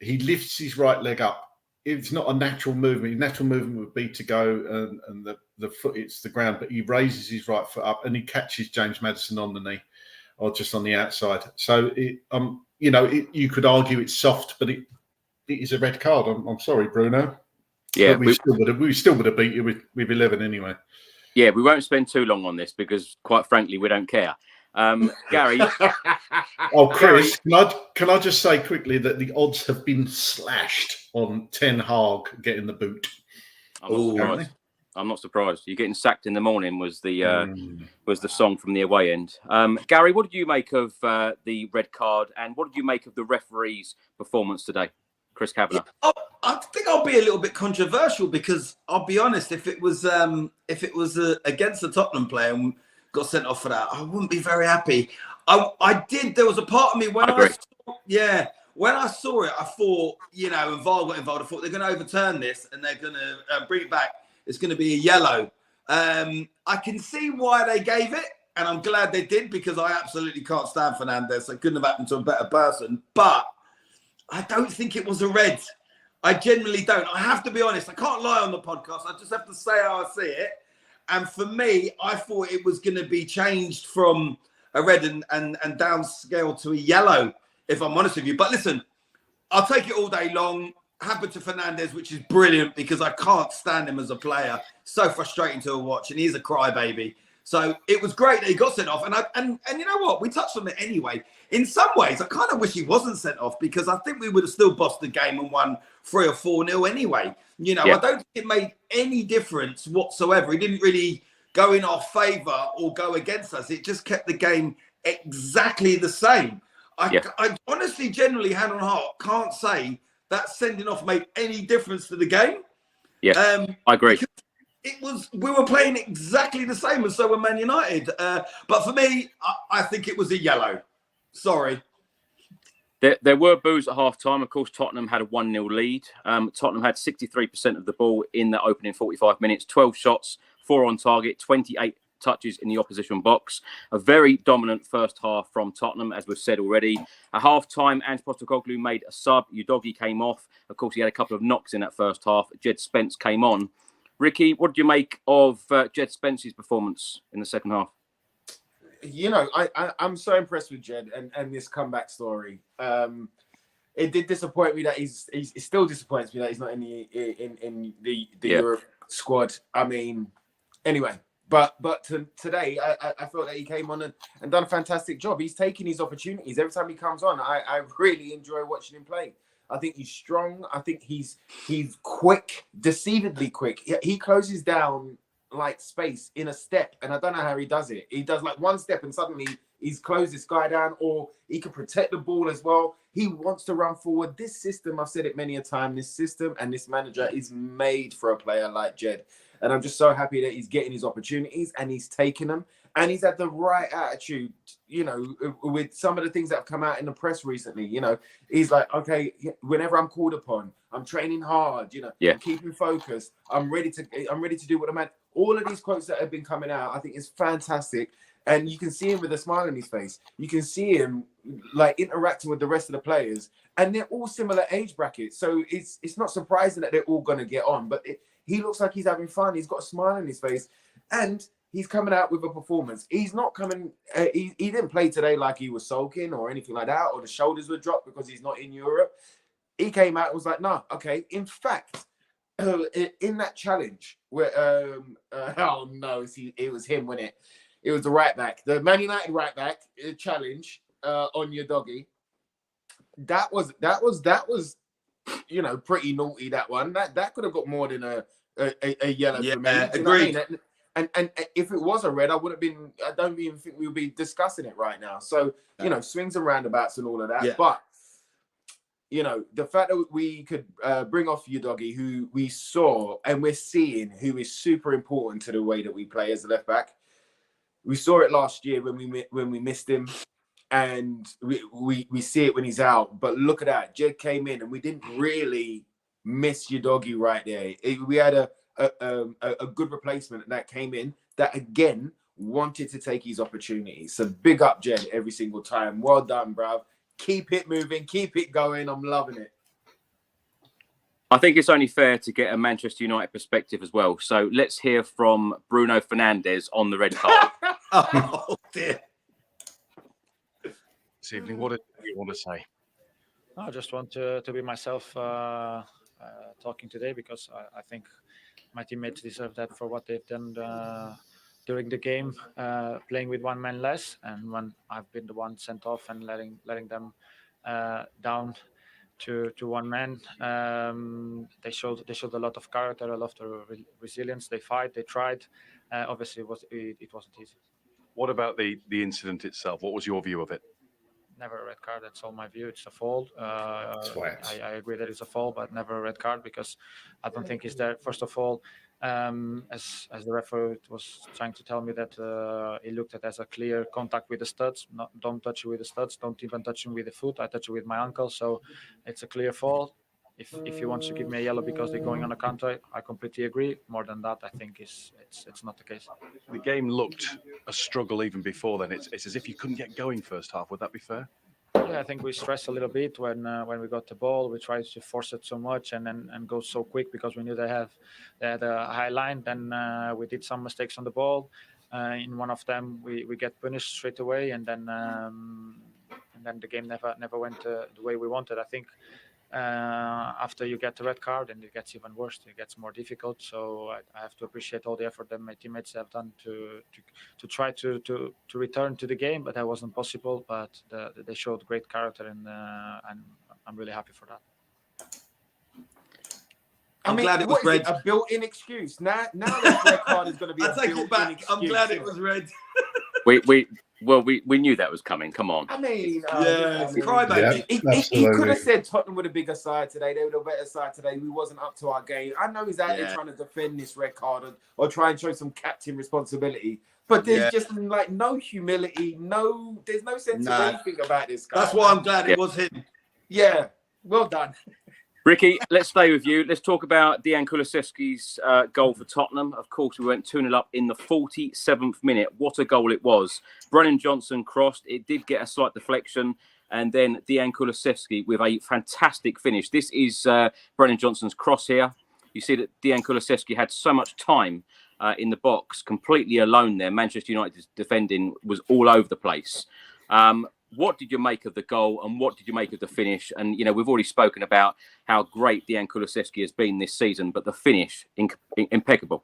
S3: he lifts his right leg up. It's not a natural movement. His natural movement would be to go and the foot hits the ground, but he raises his right foot up and he catches James Maddison on the knee, or just on the outside. So, you could argue it's soft, but it is a red card. I'm sorry, Bruno.
S1: Yeah,
S3: we still would have beat you with 11 anyway.
S1: Yeah, we won't spend too long on this because, quite frankly, we don't care. Gary.
S3: Oh, Chris, can I just say quickly that the odds have been slashed on Ten Hag getting the boot?
S1: I'm not surprised. You're getting sacked in the morning was the song from the away end. Gary, what did you make of the red card, and what did you make of the referee's performance today, Chris Kavanagh?
S4: I think I'll be a little bit controversial, because I'll be honest, if it was against the Tottenham player and got sent off for that, I wouldn't be very happy. There was a part of me when I saw it, I thought, and VAR got involved, I thought they're going to overturn this and they're going to bring it back. It's going to be a yellow. I can see why they gave it, and I'm glad they did, because I absolutely can't stand Fernandes. It couldn't have happened to a better person. But I don't think it was a red. I genuinely don't. I have to be honest. I can't lie on the podcast. I just have to say how I see it. And for me, I thought it was going to be changed from a red and downscale to a yellow, if I'm honest with you. But listen, I'll take it all day long. Happened to Fernandez, which is brilliant because I can't stand him as a player. So frustrating to watch, and he's a crybaby. So it was great that he got sent off. And you know what? We touched on it anyway. In some ways, I kind of wish he wasn't sent off because I think we would have still bossed the game and won 3 or 4-0 anyway. You know, I don't think it made any difference whatsoever. He didn't really go in our favour or go against us. It just kept the game exactly the same. I honestly, generally, hand on heart, can't say that sending off made any difference to the game.
S1: Yeah, I agree.
S4: We were playing exactly the same, and so were Man United. But for me, I think it was a yellow. Sorry.
S1: There were boos at half-time. Of course, Tottenham had a 1-0 lead. Tottenham had 63% of the ball in the opening 45 minutes, 12 shots, 4 on target, 28 touches in the opposition box. A very dominant first half from Tottenham, as we've said already. At half-time, Ange Postecoglou made a sub. Udogie came off. Of course, he had a couple of knocks in that first half. Jed Spence came on. Ricky, what did you make of Jed Spence's performance in the second half?
S2: You know, I'm so impressed with Jed and this comeback story. It did disappoint me that it still disappoints me that he's not in the Europe squad. I mean, anyway, but today I felt that he came on and done a fantastic job. He's taking his opportunities every time he comes on. I really enjoy watching him play. I think he's strong. I think he's quick, deceivably quick. He closes down like space in a step, and I don't know how he does it. He does like one step and suddenly he's closed this guy down, or he can protect the ball as well. He wants to run forward. This system, I've said it many a time, this system and this manager is made for a player like Jed. And I'm just so happy that he's getting his opportunities and he's taking them. And he's had the right attitude, you know, with some of the things that have come out in the press recently. You know, he's like, okay, whenever I'm called upon, I'm training hard, you know, I'm keeping focused. I'm ready to do what I'm at. All of these quotes that have been coming out, I think is fantastic. And you can see him with a smile on his face. You can see him like interacting with the rest of the players. And they're all similar age brackets. So it's not surprising that they're all going to get on. But he looks like he's having fun. He's got a smile on his face. And he's coming out with a performance. He's not coming. He didn't play today like he was sulking or anything like that, or the shoulders were dropped because he's not in Europe. He came out and was like, "No, okay." In fact, in that challenge where oh no, it was him, wasn't it? It was the right back, the Man United right back challenge on Udogie. That was you know, pretty naughty. That one that could have got more than a yellow for me.
S4: Agreed.
S2: And if it was a red, I don't even think we would be discussing it right now. So, you know, swings and roundabouts and all of that. Yeah. But, you know, the fact that we could bring off Udogie, who we saw and we're seeing, who is super important to the way that we play as a left back. We saw it last year when we missed him, and we see it when he's out. But look at that. Jed came in and we didn't really miss Udogie right there. We had a good replacement that came in that again wanted to take his opportunities. So big up Jed every single time. Well done, bruv. Keep it moving, keep it going. I'm loving it.
S1: I think it's only fair to get a Manchester United perspective as well. So let's hear from Bruno Fernandes on the red card.
S4: Oh dear.
S5: This evening, what did you want to say?
S7: I just want to be myself talking today, because I think my teammates deserve that for what they've done during the game, playing with one man less, and when I've been the one sent off and letting them down to one man. They showed a lot of character, a lot of resilience. They fight, they tried. Obviously, it wasn't easy.
S5: What about the incident itself? What was your view of it?
S7: Never a red card. That's all my view. It's a foul. I agree that it's a foul, but never a red card, because I don't think it's there. First of all, as the referee was trying to tell me that he looked at it as a clear contact with the studs. Don't touch you with the studs. Don't even touch him with the foot. I touch it with my ankle. So it's a clear foul. If he wants to give me a yellow because they're going on a counter, I completely agree. More than that, I think it's not the case.
S5: The game looked a struggle even before then. It's as if you couldn't get going first half. Would that be fair?
S7: Yeah, I think we stressed a little bit when we got the ball. We tried to force it so much and go so quick because we knew they had a high line. Then we did some mistakes on the ball. In one of them, we get punished straight away, and then the game never went the way we wanted. I think after you get the red card, and it gets even worse. It gets more difficult. So I have to appreciate all the effort that my teammates have done to try to return to the game, but that wasn't possible. But they showed great character, and I'm really happy for that.
S2: I'm glad it was red. A built-in excuse. Now the red card is going to be.
S4: I take it back. Excuse. I'm glad it was red.
S1: We knew that was coming. Come on.
S2: I mean,
S4: crybaby.
S2: He could have said Tottenham were the bigger side today. They were the better side today. We wasn't up to our game. I know he's out there trying to defend this red card or try and show some captain responsibility. But there's just like no humility. There's no sense of anything about this guy.
S4: That's why I'm glad it was him.
S2: Yeah. Well done.
S1: Ricky, let's stay with you. Let's talk about Dejan Kulusevski's goal for Tottenham. Of course, we went 2-0 up in the 47th minute. What a goal it was. Brennan Johnson crossed. It did get a slight deflection. And then Dejan Kulusevski with a fantastic finish. This is Brennan Johnson's cross here. You see that Dejan Kulusevski had so much time in the box, completely alone there. Manchester United's defending was all over the place. What did you make of the goal and what did you make of the finish? And, we've already spoken about how great Dejan Kulusevski has been this season, but the finish, impeccable.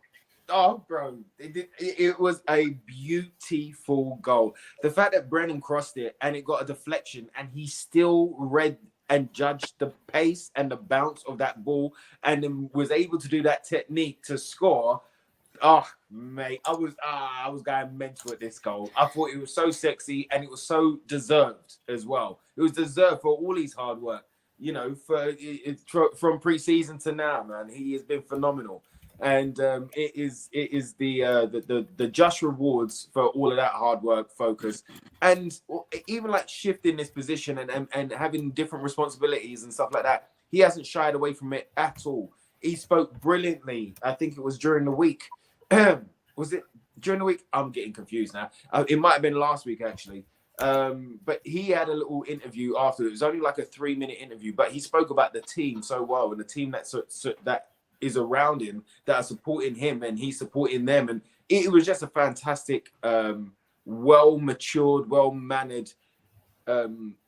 S2: Oh, bro, it was a beautiful goal. The fact that Brennan crossed it and it got a deflection and he still read and judged the pace and the bounce of that ball and then was able to do that technique to score. Oh, mate, I was going mental at this goal. I thought it was so sexy and it was so deserved as well. It was deserved for all his hard work, from pre-season to now, man. He has been phenomenal, and it is the just rewards for all of that hard work, focus, and even like shifting this position and having different responsibilities and stuff like that. He hasn't shied away from it at all. He spoke brilliantly. I think it was during the week. Was it during the week? I'm getting confused now. It might have been last week, actually. But he had a little interview after. It was only like a 3-minute interview, but he spoke about the team so well and the team that is around him that are supporting him and he's supporting them. And it was just a fantastic, well-matured, well-mannered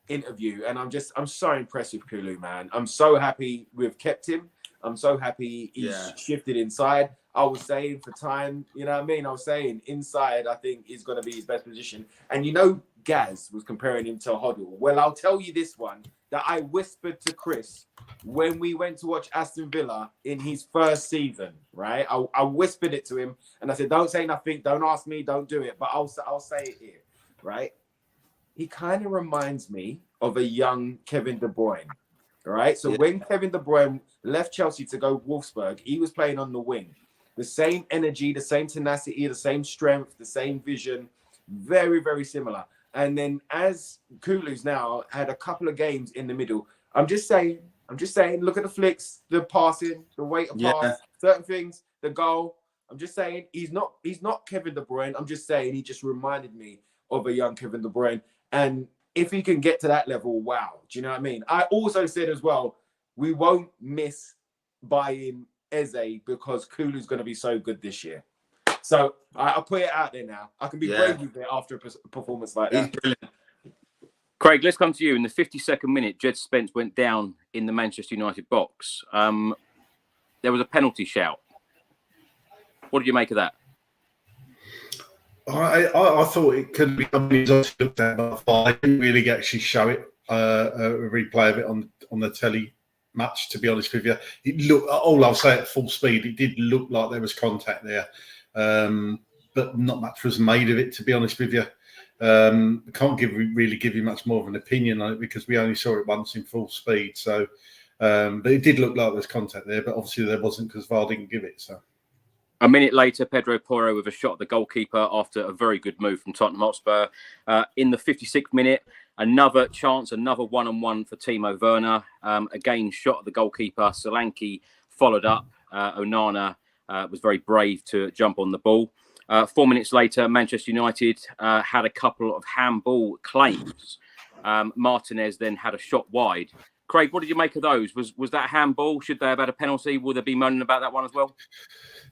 S2: interview. And I'm so impressed with Kulu, man. I'm so happy we've kept him. I'm so happy he's shifted inside. I was saying for time, you know what I mean? I was saying inside, I think is going to be his best position. And Gaz was comparing him to Hoddle. Well, I'll tell you this one that I whispered to Chris when we went to watch Aston Villa in his first season, right? I whispered it to him and I said, don't say nothing, don't ask me, don't do it. But I'll say it here, right? He kind of reminds me of a young Kevin De Bruyne, right? So when Kevin De Bruyne left Chelsea to go Wolfsburg, he was playing on the wing. The same energy, the same tenacity, the same strength, the same vision, very, very similar. And then as Kulu's now had a couple of games in the middle, I'm just saying, look at the flicks, the passing, the weight of pass, certain things, the goal. I'm just saying he's not Kevin De Bruyne. I'm just saying he just reminded me of a young Kevin De Bruyne. And if he can get to that level, wow. Do you know what I mean? I also said as well, we won't miss buying Eze because Kulu's going to be so good this year. So I'll put it out there now. I can be brave with it after a performance like that. He's brilliant.
S1: Craig, let's come to you. In the 52nd minute, Jed Spence went down in the Manchester United box. There was a penalty shout. What did you make of that?
S3: I thought it could be something looked at, but I didn't really actually show it, a replay of it on the telly much, to be honest with you. It looked, all I'll say at full speed, it did look like there was contact there. But not much was made of it, to be honest with you. I can't really give you much more of an opinion on it because we only saw it once in full speed. So, but it did look like there was contact there, but obviously there wasn't because VAR didn't give it. So.
S1: A minute later, Pedro Porro with a shot at the goalkeeper after a very good move from Tottenham Hotspur. In the 56th minute, another chance, another one-on-one for Timo Werner. Again, shot at the goalkeeper. Solanke followed up. Onana was very brave to jump on the ball. 4 minutes later, Manchester United had a couple of handball claims. Martinez then had a shot wide. Craig, what did you make of those? Was that handball? Should they have had a penalty? Will there be moaning about that one as well?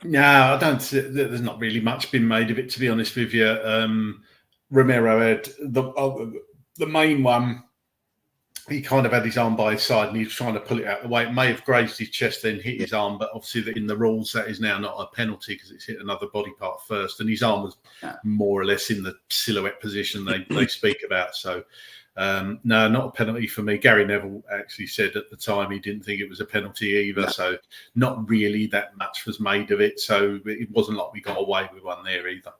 S3: No, I don't. There's not really much been made of it, to be honest with you. Romero had the main one. He kind of had his arm by his side and he was trying to pull it out of the way. It may have grazed his chest, then hit his arm, but obviously in the rules that is now not a penalty because it's hit another body part first. And his arm was more or less in the silhouette position they speak about. So, no, not a penalty for me. Gary Neville actually said at the time he didn't think it was a penalty either. So not really that much was made of it. So it wasn't like we got away with one there either.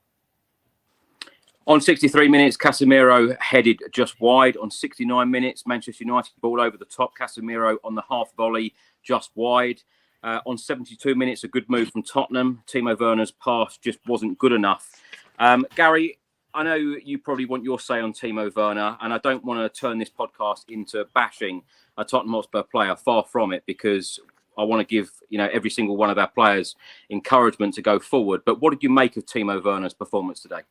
S1: On 63 minutes, Casemiro headed just wide. On 69 minutes, Manchester United ball over the top. Casemiro on the half volley, just wide. On 72 minutes, a good move from Tottenham. Timo Werner's pass just wasn't good enough. Gary, I know you probably want your say on Timo Werner, and I don't want to turn this podcast into bashing a Tottenham Hotspur player. Far from it, because I want to give every single one of our players encouragement to go forward. But what did you make of Timo Werner's performance today?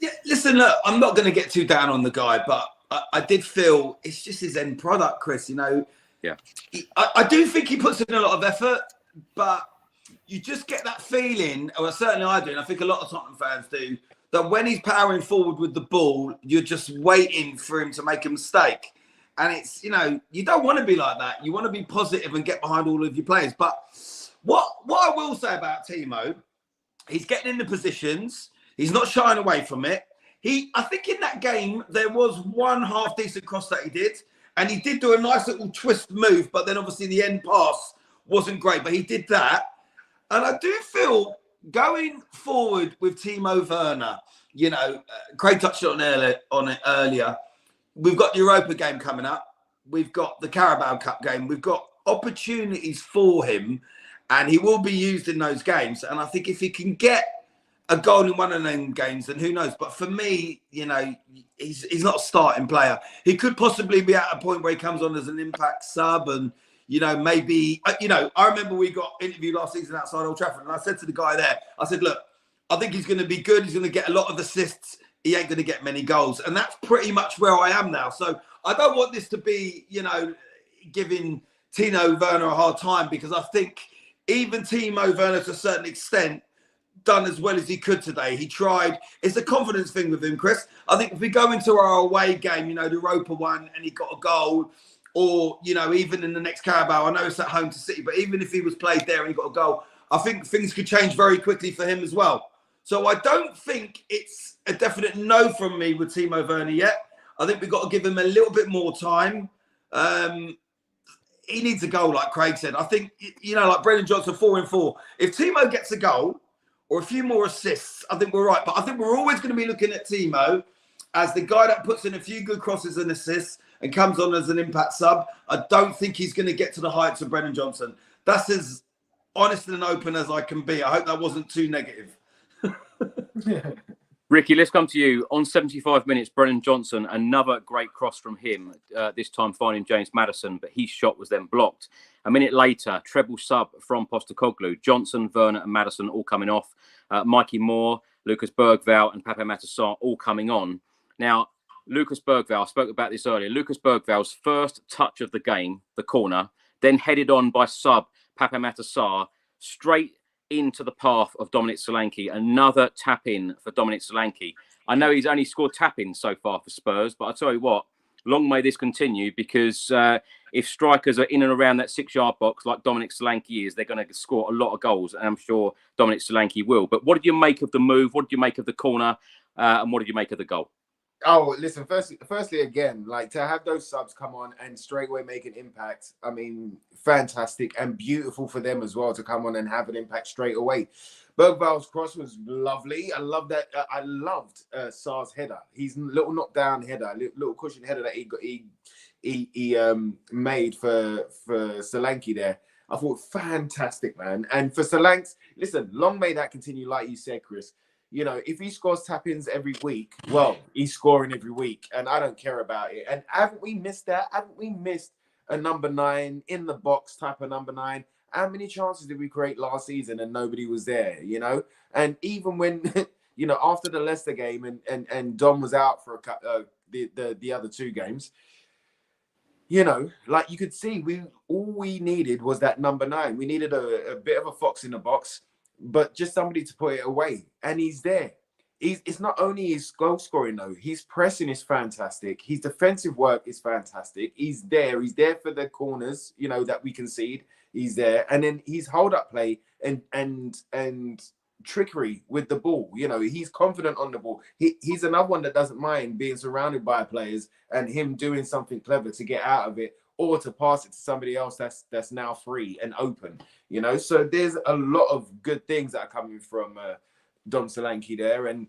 S4: Yeah, listen, look, I'm not going to get too down on the guy, but I did feel it's just his end product, Chris.
S1: Yeah,
S4: I do think he puts in a lot of effort, but you just get that feeling, or certainly I do, and I think a lot of Tottenham fans do, that when he's powering forward with the ball, you're just waiting for him to make a mistake. And it's, you don't want to be like that. You want to be positive and get behind all of your players. But what I will say about Timo, he's getting in the positions. He's not shying away from it. I think in that game, there was one half decent cross that he did. And he did do a nice little twist move, but then obviously the end pass wasn't great, but he did that. And I do feel going forward with Timo Werner, Craig touched on it earlier. We've got the Europa game coming up. We've got the Carabao Cup game. We've got opportunities for him, and he will be used in those games. And I think if he can get a goal in one of them games, then who knows? But for me, he's not a starting player. He could possibly be at a point where he comes on as an impact sub, and maybe I remember we got interviewed last season outside Old Trafford, and I said to the guy there, I said, look, I think he's going to be good. He's going to get a lot of assists. He ain't going to get many goals, and that's pretty much where I am now. So I don't want this to be, giving Timo Werner a hard time, because I think even Timo Werner, to a certain extent, done as well as he could today. He tried. It's a confidence thing with him, Chris. I think if we go into our away game, the Europa one, and he got a goal, or, even in the next Carabao, I know it's at home to City, but even if he was played there and he got a goal, I think things could change very quickly for him as well. So I don't think it's a definite no from me with Timo Werner yet. I think we've got to give him a little bit more time. He needs a goal, like Craig said. I think, like Brendan Johnson, 4 in 4. If Timo gets a goal, or a few more assists, I think we're right. But I think we're always going to be looking at Timo as the guy that puts in a few good crosses and assists and comes on as an impact sub. I don't think he's going to get to the heights of Brendan Johnson. That's as honest and open as I can be. I hope that wasn't too negative.
S1: Ricky, let's come to you. On 75 minutes, Brendan Johnson, another great cross from him, this time finding James Maddison, but his shot was then blocked. A minute later, treble sub from Postecoglou. Johnson, Werner and Maddison all coming off. Mikey Moore, Lucas Bergvall and Pape Matar all coming on. Now, Lucas Bergvall, I spoke about this earlier. Lucas Bergvall's first touch of the game, the corner, then headed on by sub Pape Matar straight into the path of Dominic Solanke. Another tap-in for Dominic Solanke. I know he's only scored tap-ins so far for Spurs, but I tell you what, long may this continue, because if strikers are in and around that 6-yard box like Dominic Solanke is, they're going to score a lot of goals, and I'm sure Dominic Solanke will. But what did you make of the move? What did you make of the corner? And what did you make of the goal?
S2: Oh, listen, firstly, again, like to have those subs come on and straight away make an impact. I mean, fantastic and beautiful for them as well to come on and have an impact straight away. Bergvall's cross was lovely. I love that. I loved Sarr's header. His little knockdown header, little cushion header that he made for Solanke there. I thought fantastic, man. And for Solanke, listen, long may that continue, like you said, Chris. If he scores tap-ins every week, well, he's scoring every week, and I don't care about it. And haven't we missed that? Haven't we missed a number 9 in the box type of number 9? How many chances did we create last season and nobody was there, And even when, after the Leicester game and Dom was out for the other two games. You know, like you could see, all we needed was that number 9. We needed a bit of a fox in the box, but just somebody to put it away, and he's there. It's not only his goal scoring though. His pressing is fantastic. His defensive work is fantastic. He's there. He's there for the corners, you know, that we concede. He's there, and then his hold up play and trickery with the ball. You know, he's confident on the ball. He's another one that doesn't mind being surrounded by players and him doing something clever to get out of it or to pass it to somebody else that's now free and open. You know, so there's a lot of good things that are coming from Dom Solanke there, and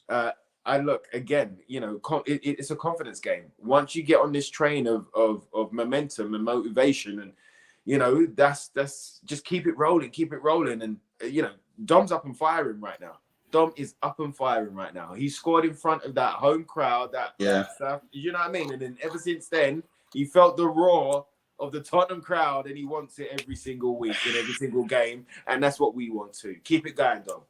S2: I look again. You know, it's a confidence game. Once you get on this train of momentum and motivation, and you know, that's just keep it rolling, and you know, Dom's up and firing right now. Dom is up and firing right now. He scored in front of that home crowd. That stuff, you know what I mean? And then ever since then, he felt the roar of the Tottenham crowd, and he wants it every single week in every single game, and that's what we want to keep it going, Dom.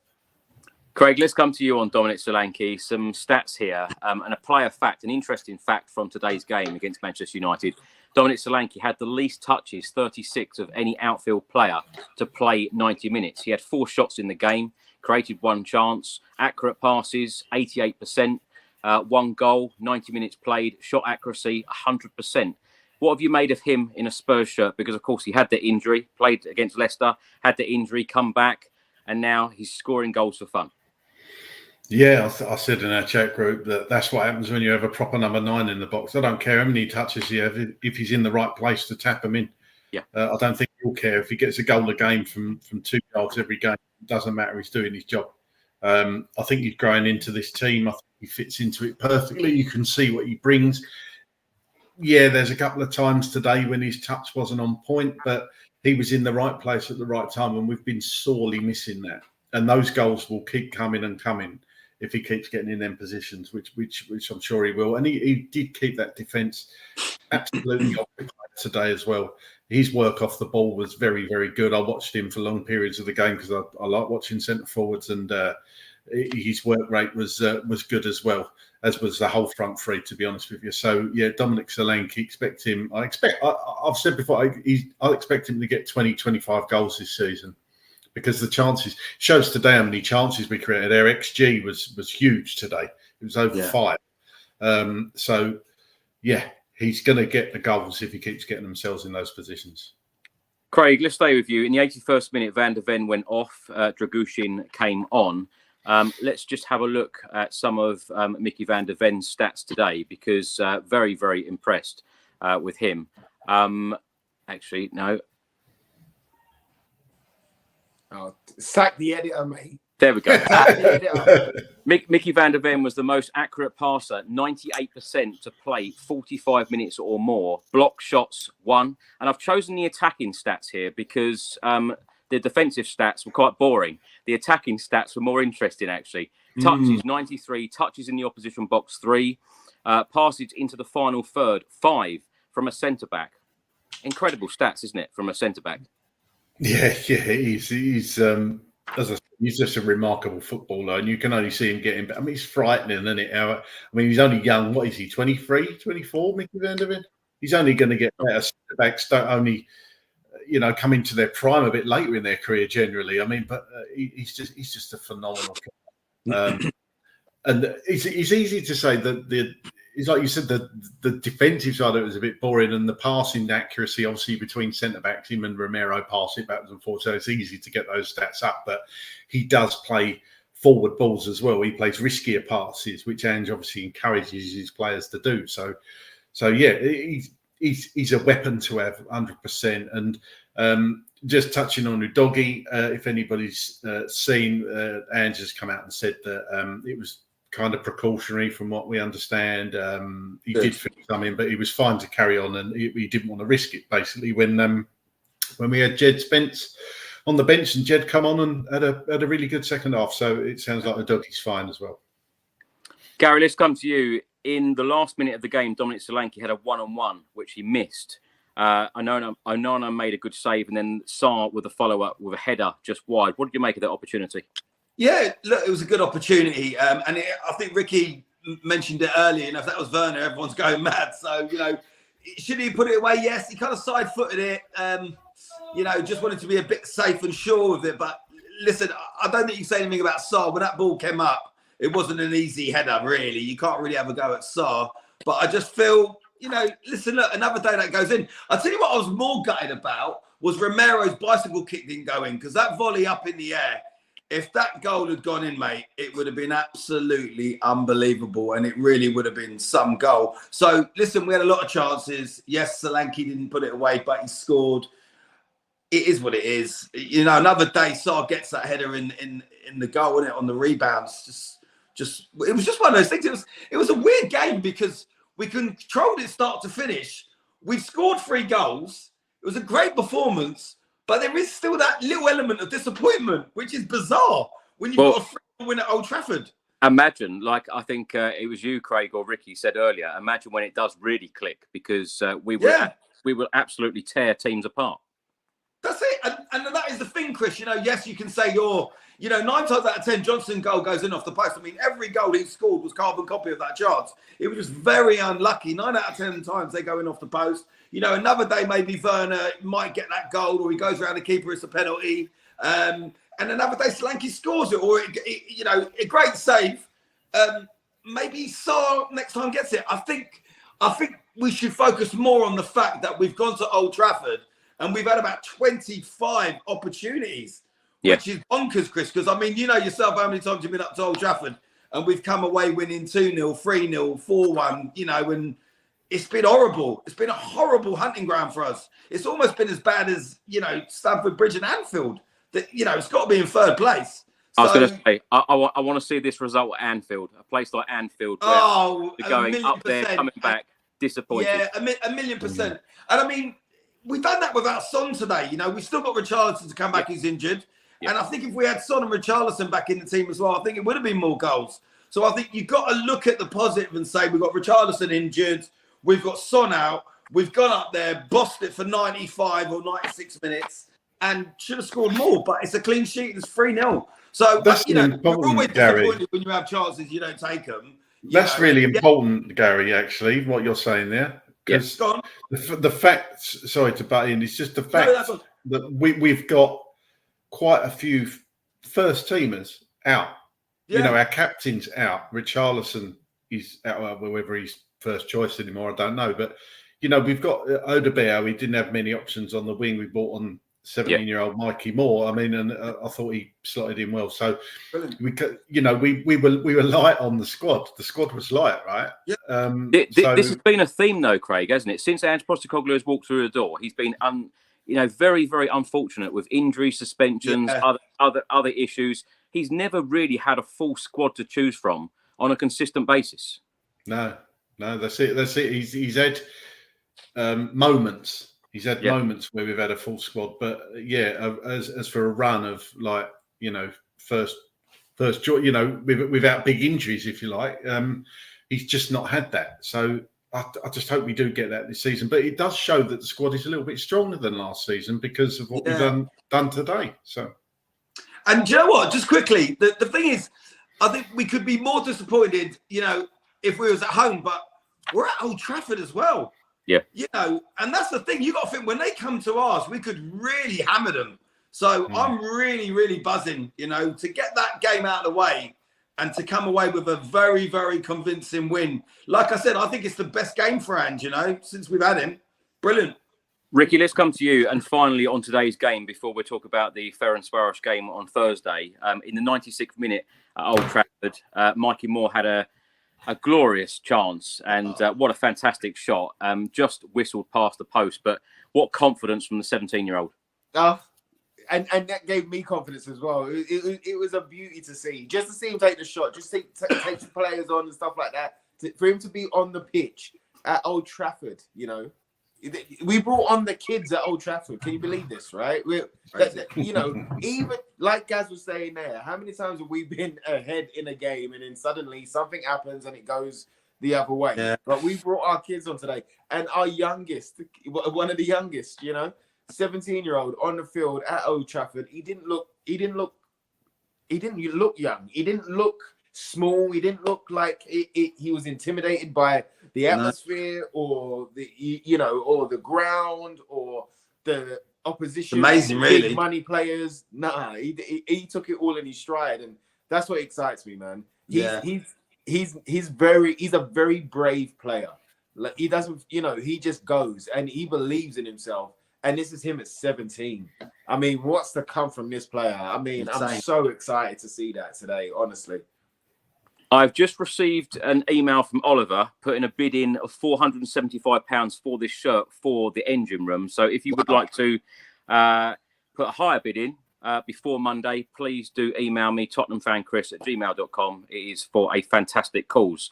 S1: Craig, let's come to you on Dominic Solanke. Some stats here and a player fact, an interesting fact from today's game against Manchester United. Dominic Solanke had the least touches, 36, of any outfield player to play 90 minutes. He had 4 shots in the game, created 1 chance, accurate passes, 88%, 1 goal, 90 minutes played, shot accuracy, 100%. What have you made of him in a Spurs shirt? Because, of course, he had the injury, played against Leicester, had the injury, come back, and now he's scoring goals for fun.
S3: Yeah, I said in our chat group that's what happens when you have a proper number 9 in the box. I don't care how many touches he has, if he's in the right place to tap him in.
S1: Yeah,
S3: I don't think he'll care if he gets a goal a game from 2 goals every game. It doesn't matter. He's doing his job. I think he's growing into this team. I think he fits into it perfectly. You can see what he brings. Yeah, there's a couple of times today when his touch wasn't on point, but he was in the right place at the right time, and we've been sorely missing that. And those goals will keep coming and coming if he keeps getting in them positions, which I'm sure he will. And he did keep that defence absolutely occupied today as well. His work off the ball was very, very good. I watched him for long periods of the game because I like watching centre forwards, and his work rate was good as well, as was the whole front three, to be honest with you. So yeah, Dominic Solanke, I've said before, I expect him to get 20, 25 goals this season, because the chances shows today how many chances we created. Our XG was huge today. It was over 5. So yeah, he's going to get the goals if he keeps getting themselves in those positions.
S1: Craig, let's stay with you. In the 81st minute, Van der Ven went off. Dragushin came on. Let's just have a look at some of Mickey Van der Ven's stats today, because very, very impressed with him. Actually, no.
S2: Oh, sack the editor, mate.
S1: There we go. Mickey Van der Ven was the most accurate passer, 98% to play 45 minutes or more. Block shots, 1. And I've chosen the attacking stats here because the defensive stats were quite boring. The attacking stats were more interesting, actually. Touches, 93. Touches in the opposition box, 3. Passes into the final third, 5 from a centre-back. Incredible stats, isn't it, from a centre-back?
S3: Yeah, he's as I said, he's just a remarkable footballer, and you can only see him getting. I mean, he's frightening, isn't it? I mean, he's only young. What is he? 23, 24, Mickey Van der Ven? He's only going to get better. Centre-backs don't only, come into their prime a bit later in their career generally. I mean, but he's just a phenomenal player. And it's easy to say that it's like you said, the defensive side of it was a bit boring, and the passing accuracy, obviously, between centre-backs, him and Romero pass it backwards and forwards, so it's easy to get those stats up. But he does play forward balls as well. He plays riskier passes, which Ange obviously encourages his players to do. So yeah, he's a weapon to have, 100%. And just touching on Udogie, if anybody's seen, Ange has come out and said that it was kind of precautionary from what we understand. He did fix some in, but he was fine to carry on, and he didn't want to risk it, basically, when we had Jed Spence on the bench, and Jed come on and had a really good second half. So it sounds like Udogie's fine as well.
S1: Gary, let's come to you. In the last minute of the game, Dominic Solanke had a 1-on-1, which he missed. Onana made a good save, and then Sarr with a follow-up with a header just wide. What did you make of that opportunity?
S4: Yeah, look, it was a good opportunity. I think Ricky mentioned it earlier. If that was Werner, everyone's going mad. So, should he put it away? Yes, he kind of side-footed it. Just wanted to be a bit safe and sure with it. But listen, I don't think you can say anything about Sarr. When that ball came up, it wasn't an easy header, really. You can't really have a go at Sarr. But I just feel, listen, look, another day that goes in. I'll tell you what I was more gutted about was Romero's bicycle kick didn't go in, because that volley up in the air, if that goal had gone in, mate, it would have been absolutely unbelievable, and it really would have been some goal. So, listen, we had a lot of chances. Yes, Solanke didn't put it away, but he scored. It is what it is. Another day, Sarr gets that header in the goal, wasn't it, on the rebounds. It was just one of those things. It was a weird game because we controlled it start to finish. We've scored 3 goals. It was a great performance. But there is still that little element of disappointment, which is bizarre when you've got a 3-0 win at Old Trafford.
S1: Imagine, like I think it was you, Craig, or Ricky said earlier, imagine when it does really click, because we will absolutely tear teams apart.
S4: That's it. And that is the thing, Chris. Yes, you can say 9 times out of 10, Johnson's goal goes in off the post. I mean, every goal he scored was carbon copy of that chance. It was just very unlucky. 9 out of 10 times they go in off the post. Another day maybe Werner might get that goal, or he goes around the keeper, it's a penalty. And another day Solanke scores it, or a great save. Maybe Sarr next time gets it. I think we should focus more on the fact that we've gone to Old Trafford and we've had about 25 opportunities, which is bonkers, Chris. Because, I mean, yourself how many times you've been up to Old Trafford and we've come away winning 2-0, 3-0, 4-1, and it's been horrible. It's been a horrible hunting ground for us. It's almost been as bad as, Stamford Bridge and Anfield. It's got to be in 3rd place.
S1: I was going to say, I want to see this result at Anfield, a place like Anfield, where they're going up there, coming back, disappointed.
S4: Yeah, a 1,000,000%. And I mean, we've done that without Son today. We've still got Richarlison to come back. He's injured. And I think if we had Son and Richarlison back in the team as well, I think it would have been more goals. So I think you've got to look at the positive and say we've got Richarlison injured, we've got Son out, we've gone up there, bossed it for 95 or 96 minutes, and should have scored more. But it's a clean sheet. It's 3-0. So
S3: that's
S4: you're always disappointed when you have chances, you don't take them.
S3: That's really important, Gary. Actually, what you're saying there. Because the fact, sorry to butt in, it's just the fact that we've got quite a few first teamers out. Our captain's out. Richarlison is out, whether he's first choice anymore, I don't know. But we've got Odebear. We didn't have many options on the wing. We brought on 17-year-old Mikey Moore. I mean, and I thought he slotted in well. So we were light on the squad. The squad was light, right?
S1: Yeah. This has been a theme, though, Craig, hasn't it? Since Ange Postecoglou has walked through the door, he's been very, very unfortunate with injury, suspensions, other issues. He's never really had a full squad to choose from on a consistent basis.
S3: No, that's it. He's had moments. He's had moments where we've had a full squad, but as for a run of first without big injuries, if you like, he's just not had that. So I just hope we do get that this season. But it does show that the squad is a little bit stronger than last season because of what we've done today. So,
S4: and do you know what? Just quickly, the thing is, I think we could be more disappointed, if we was at home, but we're at Old Trafford as well.
S1: Yeah.
S4: And that's the thing. You got to think when they come to ours, we could really hammer them. So I'm really, really buzzing, to get that game out of the way and to come away with a very, very convincing win. Like I said, I think it's the best game for Ange, since we've had him. Brilliant.
S1: Ricky, let's come to you. And finally on today's game, before we talk about the Ferencváros game on Thursday, in the 96th minute at Old Trafford, Mikey Moore had a glorious chance, and what a fantastic shot. Just whistled past the post, but what confidence from the 17-year-old.
S2: And that gave me confidence as well. It was a beauty to see. Just to see him take the shot, just take the players on and stuff like that. For him to be on the pitch at Old Trafford, we brought on the kids at Old Trafford. Can you believe this, right? Even like Gaz was saying there, how many times have we been ahead in a game and then suddenly something happens and it goes the other way? Yeah. But we brought our kids on today, and our youngest, one of the youngest, 17-year-old on the field at Old Trafford. He didn't look young. He didn't look small. He didn't look like he was intimidated by the atmosphere or or the ground or the opposition.
S4: Amazing, really.
S2: Big money players. Nah, he took it all in his stride, and that's what excites me, man. He's a very brave player. Like, he doesn't, he just goes and he believes in himself. And this is him at 17. I mean, what's to come from this player? I mean,
S4: Insane.
S2: I'm so excited to see that today, honestly.
S1: I've just received an email from Oliver putting a bid in of £475 for this shirt for the engine room. So if you would like to put a higher bid in before Monday, please do email me, tottenhamfanchris@gmail.com. It is for a fantastic cause.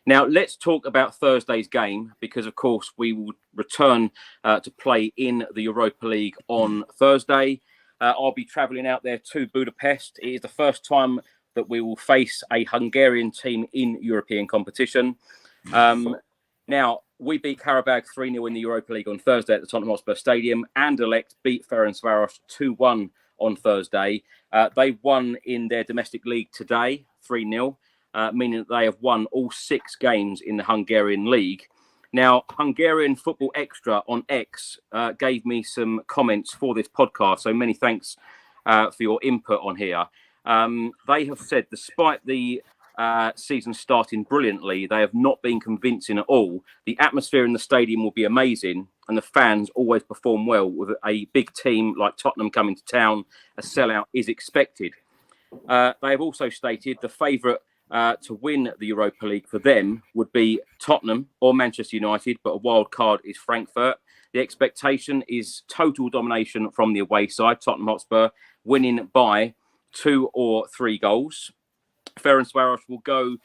S1: Now, let's talk about Thursday's game because, of course, we will return to play in the Europa League on Thursday. I'll be travelling out there to Budapest. It is the first time that we will face a Hungarian team in European competition. Now, we beat Karabag 3-0 in the Europa League on Thursday at the Tottenham Hotspur Stadium. Anderlecht beat Ferencváros 2-1 on Thursday. They won in their domestic league today, 3-0. Meaning that they have won all 6 games in the Hungarian league. Now, Hungarian Football Extra on X gave me some comments for this podcast, so many thanks for your input on here. They have said, despite the season starting brilliantly, they have not been convincing at all. The atmosphere in the stadium will be amazing, and the fans always perform well. With a big team like Tottenham coming to town, a sellout is expected. They have also stated the favourite to win the Europa League for them would be Tottenham or Manchester United, but a wild card is Frankfurt. The expectation is total domination from the away side, Tottenham Hotspur, winning by 2 or 3 goals. Ferencváros will go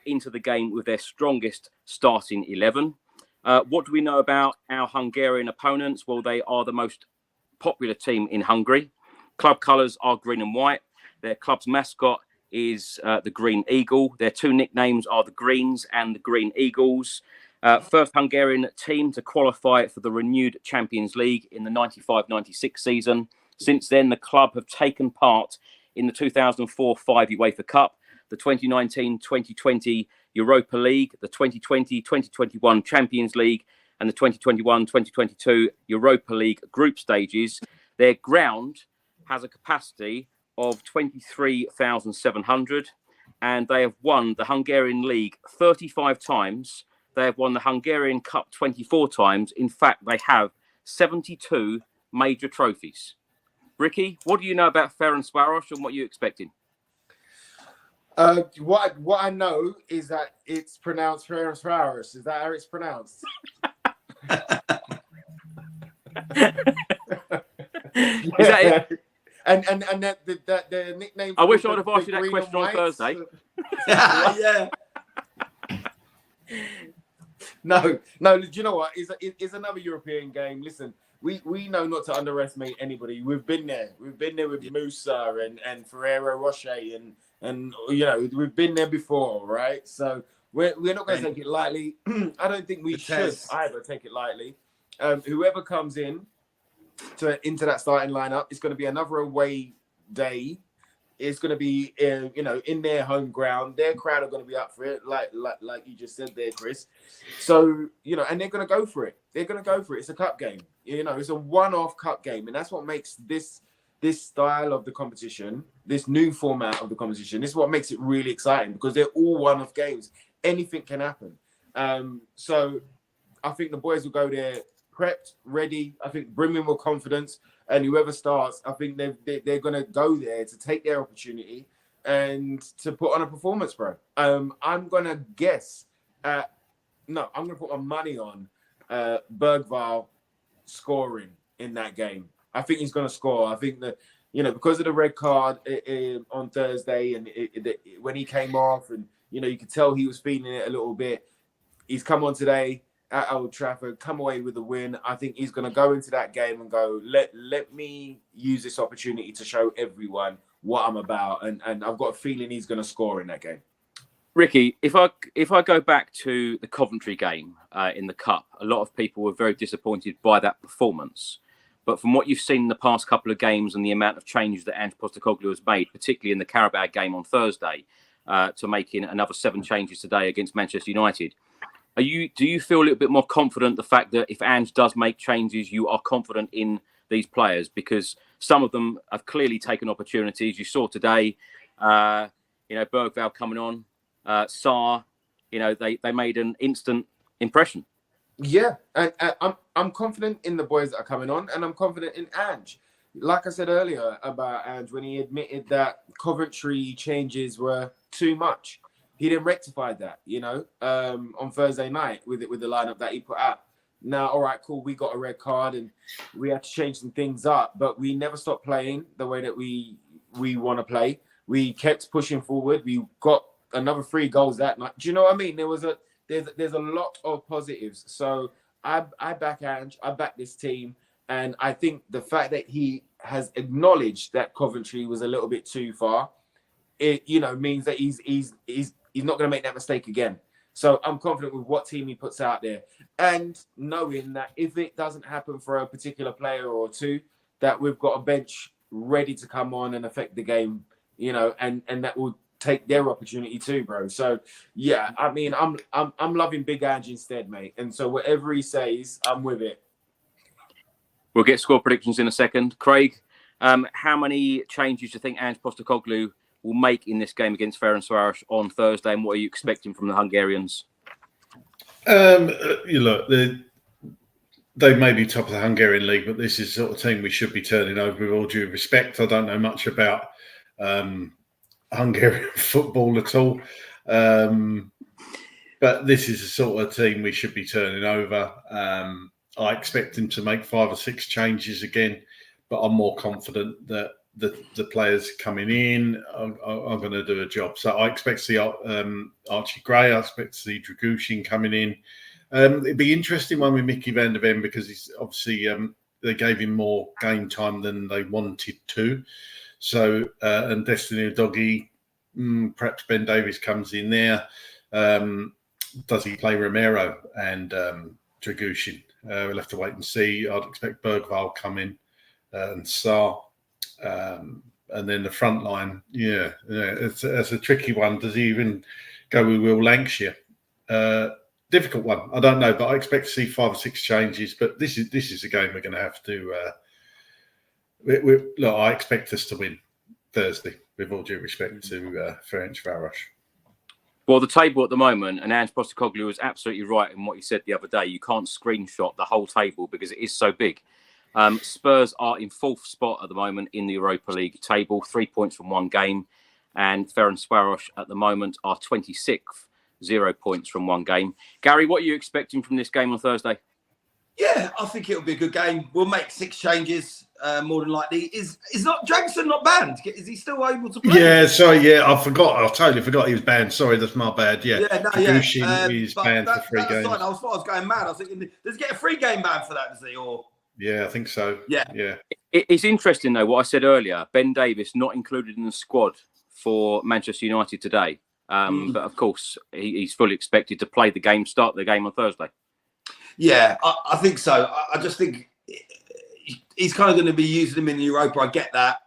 S1: into the game with their strongest starting 11. What do we know about our Hungarian opponents? Well, they are the most popular team in Hungary. Club colours are green and white. Their club's mascot is the Green Eagle. Their 2 nicknames are the Greens and the Green Eagles. First Hungarian team to qualify for the renewed Champions League in the 95-96 season. Since then, the club have taken part in the 2004-05 UEFA Cup, the 2019-2020 Europa League, the 2020-2021 Champions League, and the 2021-2022 Europa League group stages. Their ground has a capacity of 23,700, and they have won the Hungarian League 35 times. They have won the Hungarian Cup 24 times. In fact, they have 72 major trophies. Ricky, what do you know about Ferencváros and what are you expecting?
S2: What I know is that it's pronounced Ferencváros. Is that how it's pronounced?
S1: Is that it?
S2: And the nickname.
S1: I wish I'd have asked you that question on Thursday.
S2: Yeah. No. Do you know what? It's another European game. Listen, we know not to underestimate anybody. We've been there. We've been there with Musa and Ferrero Rocher and we've been there before, right? So we're not going to take it lightly. I don't think we should either take it lightly. Whoever comes into that starting lineup, it's going to be another away day. It's going to be in their home ground. Their crowd are going to be up for it, like you just said there, Chris. So and they're going to go for it. They're going to go for it. It's a cup game. It's a one-off cup game, and that's what makes this style of the competition, this new format of the competition, this is what makes it really exciting because they're all one-off games. Anything can happen. So I think the boys will go there prepped, ready. I think brimming with confidence, and whoever starts, I think they're going to go there to take their opportunity and to put on a performance, bro. I'm going to guess. I'm going to put my money on Bergvall scoring in that game. I think he's going to score. I think that, because of the red card on Thursday and when he came off and, you could tell he was feeling it a little bit. He's come on today at Old Trafford, come away with a win. I think he's going to go into that game and go, let me use this opportunity to show everyone what I'm about. And I've got a feeling he's going to score in that game.
S1: Ricky, if I go back to the Coventry game in the Cup, a lot of people were very disappointed by that performance. But from what you've seen in the past couple of games and the amount of changes that Ange Postecoglou has made, particularly in the Carabao game on Thursday, to making another 7 changes today against Manchester United. Do you feel a little bit more confident the fact that if Ange does make changes, you are confident in these players? Because some of them have clearly taken opportunities. You saw today, Bergvall coming on, Sarr, they made an instant impression.
S2: Yeah, and I'm confident in the boys that are coming on, and I'm confident in Ange. Like I said earlier about Ange, when he admitted that Coventry changes were too much, he didn't rectify that, on Thursday night with the lineup that he put out. Now, all right, cool, we got a red card and we had to change some things up, but we never stopped playing the way that we want to play. We kept pushing forward. We got another 3 goals that night. Do you know what I mean? There's a lot of positives. So I back Ange, I back this team, and I think the fact that he has acknowledged that Coventry was a little bit too far, it means that he's not going to make that mistake again. So I'm confident with what team he puts out there, and knowing that if it doesn't happen for a particular player or two, that we've got a bench ready to come on and affect the game, and that will take their opportunity too, bro. So yeah, I mean, I'm loving Big Ange instead, mate. And so whatever he says, I'm with it.
S1: We'll get score predictions in a second. Craig, how many changes do you think Ange Postecoglou will make in this game against Ferencváros on Thursday, and what are you expecting from the Hungarians?
S3: They may be top of the Hungarian league, but this is the sort of team we should be turning over with all due respect. I don't know much about Hungarian football at all, but this is the sort of team we should be turning over. I expect him to make 5 or 6 changes again, but I'm more confident that the players coming in are going to do a job. So I expect to see Archie Gray. I expect to see Dragushin coming in. It'd be interesting one with Mickey van der Ven, because he's obviously they gave him more game time than they wanted to. So and Destiny Udogie, perhaps Ben Davies comes in there. Does he play Romero and Dragushin? We'll have to wait and see. I'd expect Bergvall come in and Sarr. And then the front line, it's a tricky one. Does he even go with Will Lancashire? Difficult one. I don't know, but I expect to see 5 or 6 changes. But this is a game we're going to have to. Look, I expect us to win Thursday, with all due respect to Ferencváros.
S1: Well, the table at the moment, and Ange Postecoglou was absolutely right in what he said the other day. You can't screenshot the whole table because it is so big. Spurs are in 4th spot at the moment in the Europa League table, 3 points from 1 game, and Ferencváros at the moment are 26th, 0 points from 1 game. Gary, what are you expecting from this game on Thursday?
S4: Yeah, I think it'll be a good game. We'll make 6 changes, more than likely. Is not Jackson not banned? Is he still able to play?
S3: Yeah, sorry, I forgot. I totally forgot he was banned. Sorry, that's my bad. Yeah,
S4: Dragushin
S3: is banned for 3 games.
S4: I was going mad. I was thinking, does he get a 3-game ban for that? Does he? Or
S3: yeah, I think so.
S4: Yeah.
S1: It's interesting though what I said earlier. Ben Davies not included in the squad for Manchester United today, but of course he's fully expected to play the game, start the game on Thursday.
S4: Yeah, I think so. I just think he's kind of going to be using him in the Europa. I get that.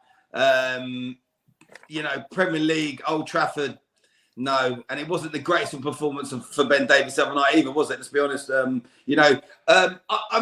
S4: Premier League, Old Trafford, no. And it wasn't the greatest performance for Ben Davies the other night either, was it? Let's be honest. I'm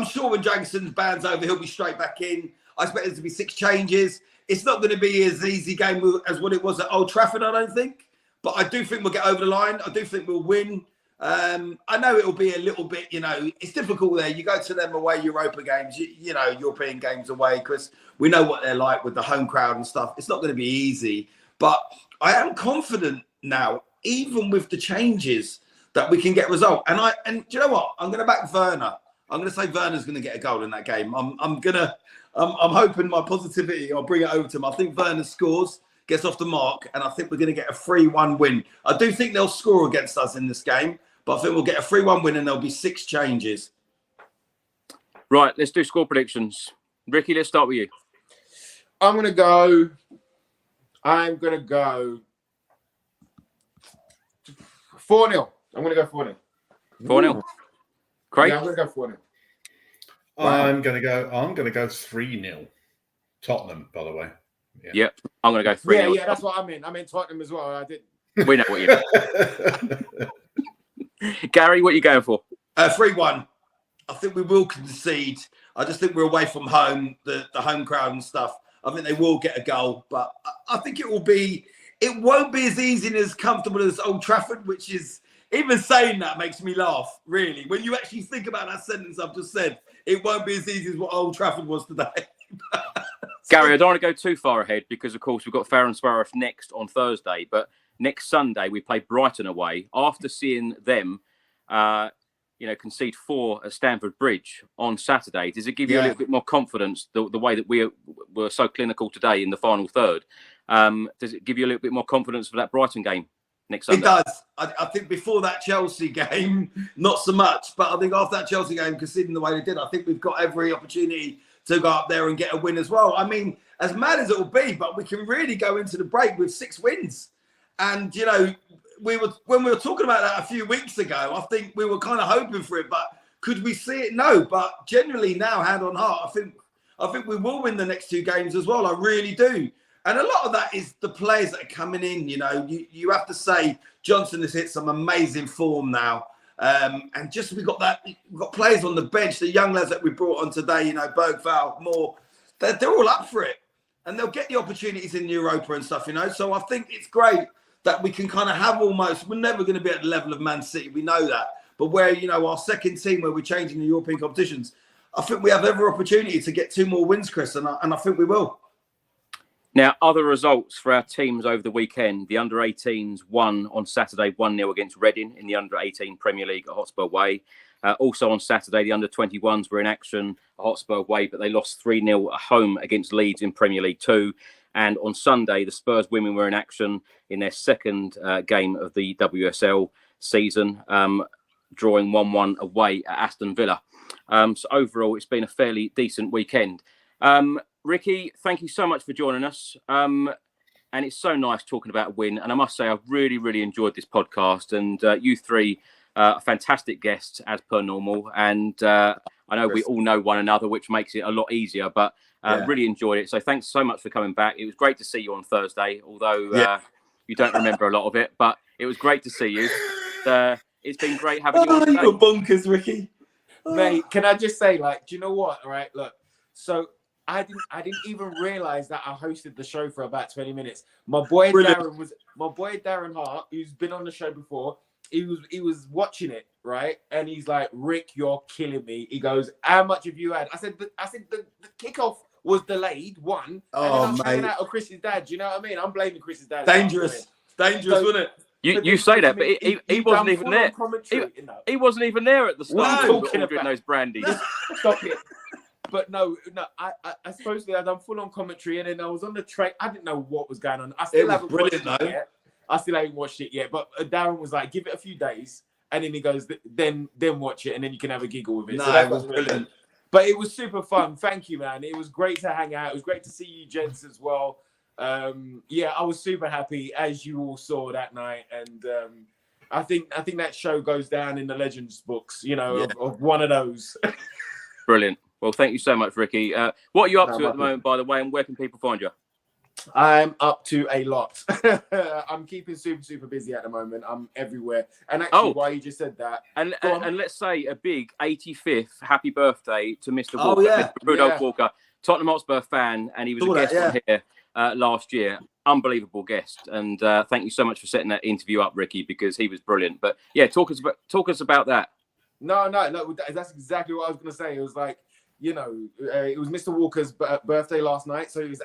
S4: sure when Jackson's band's over, he'll be straight back in. I expect there to be 6 changes. It's not going to be as easy game as what it was at Old Trafford, I don't think. But I do think we'll get over the line. I do think we'll win. I know it'll be a little bit, it's difficult there. You go to them away Europa games, European games away, because we know what they're like with the home crowd and stuff. It's not going to be easy. But I am confident now, even with the changes, that we can get a result. And do you know what? I'm going to back Werner. I'm going to say Werner's going to get a goal in that game. I'm hoping my positivity, I'll bring it over to him. I think Werner scores, gets off the mark, and I think we're going to get a 3-1 win. I do think they'll score against us in this game, but I think we'll get a 3-1 win and there'll be 6 changes.
S1: Right, let's do score predictions. Ricky, let's start with you.
S2: I'm going to go 4-0. I'm going to go 4-0.
S1: 4-0. Craig?
S2: Yeah, I'm going to go 4-0.
S3: I'm going to go 3-0. Tottenham, by the way.
S1: Yeah. I'm going to go 3-0.
S2: Yeah, that's what I meant. I meant Tottenham as well. I did.
S1: We know what you mean. Gary, what are you going for?
S4: 3-1. I think we will concede. I just think we're away from home, the home crowd and stuff. I think they will get a goal, but I think it won't be as easy and as comfortable as Old Trafford, which is, even saying that makes me laugh, really. When you actually think about that sentence I've just said, it won't be as easy as what Old Trafford was today.
S1: Gary, I don't want to go too far ahead because, of course, we've got Ferencváros next on Thursday, but next Sunday we play Brighton away. After seeing them, concede 4 at Stamford Bridge on Saturday, does it give you a little bit more confidence, the way that we were so clinical today in the final third? Does it give you a little bit more confidence for that Brighton game next Sunday?
S4: It does. I think before that Chelsea game, not so much, but I think after that Chelsea game, conceding the way they did, I think we've got every opportunity to go up there and get a win as well. I mean, as mad as it will be, but we can really go into the break with 6 wins. And, when we were talking about that a few weeks ago, I think we were kind of hoping for it, but could we see it? No. But generally now, hand on heart, I think we will win the next 2 games as well. I really do. And a lot of that is the players that are coming in. You have to say Johnson has hit some amazing form now. And just we've got players on the bench, the young lads that we brought on today, Bergvall, Moore, they're all up for it. And they'll get the opportunities in Europa and stuff, So I think it's great that we can kind of have we're never going to be at the level of Man City. We know that. But where, our second team, where we're changing the European competitions, I think we have every opportunity to get 2 more wins, Chris, and I think we will.
S1: Now, other results for our teams over the weekend. The under-18s won on Saturday 1-0 against Reading in the under-18 Premier League at Hotspur Way. Also on Saturday, the under-21s were in action at Hotspur Way, but they lost 3-0 at home against Leeds in Premier League 2. And on Sunday, the Spurs women were in action in their second game of the WSL season, drawing 1-1 away at Aston Villa. So overall, it's been a fairly decent weekend. Ricky, thank you so much for joining us. And it's so nice talking about a win. And I must say, I've really, really enjoyed this podcast. And you three are fantastic guests, as per normal. And I know we all know one another, which makes it a lot easier. But really enjoyed it. So thanks so much for coming back. It was great to see you on Thursday, although you don't remember a lot of it. But it was great to see you. It's been great having you on today.
S4: You're bonkers, Ricky.
S2: Mate, can I just say, do you know what? All right, look. So I didn't even realize that I hosted the show for about 20 minutes. My boy Darren Hart, who's been on the show before, he was watching it, right? And he's like, Rick, you're killing me. He goes, how much have you had? I said the kickoff was delayed, one.
S4: Oh,
S2: and then I'm hanging
S4: mate.
S2: out with Chris's dad. Do you know what I mean? I'm blaming Chris's dad.
S4: Dangerous, wasn't it?
S1: You say that, but he wasn't even there. He wasn't even there at the start.
S2: Talking about
S1: those brandies.
S2: Stop it. But no, I supposedly I done full on commentary, and then I was on the train. I didn't know what was going on. I still haven't watched it yet. I still haven't watched it yet. But Darren was like, give it a few days, and then he goes, then watch it, and then you can have a giggle with it.
S4: No,
S2: so that
S4: it was brilliant.
S2: But it was super fun. Thank you, man. It was great to hang out. It was great to see you gents as well. I was super happy, as you all saw that night, and I think that show goes down in the Legends books, of one of those.
S1: Brilliant. Well, thank you so much, Ricky. What are you up to at the moment, by the way, and where can people find you?
S2: I'm up to a lot. I'm keeping super busy at the moment. I'm everywhere. And actually, why you just said that.
S1: And let's say a big 85th happy birthday to Mr. Walker, Mr. Rudolph Walker, Tottenham Hotspur fan, and he was a guest on here last year. Unbelievable guest. And thank you so much for setting that interview up, Ricky, because he was brilliant. But yeah, talk us about that.
S2: No, that's exactly what I was going to say. It was like, it was Mr. Walker's birthday last night, so it was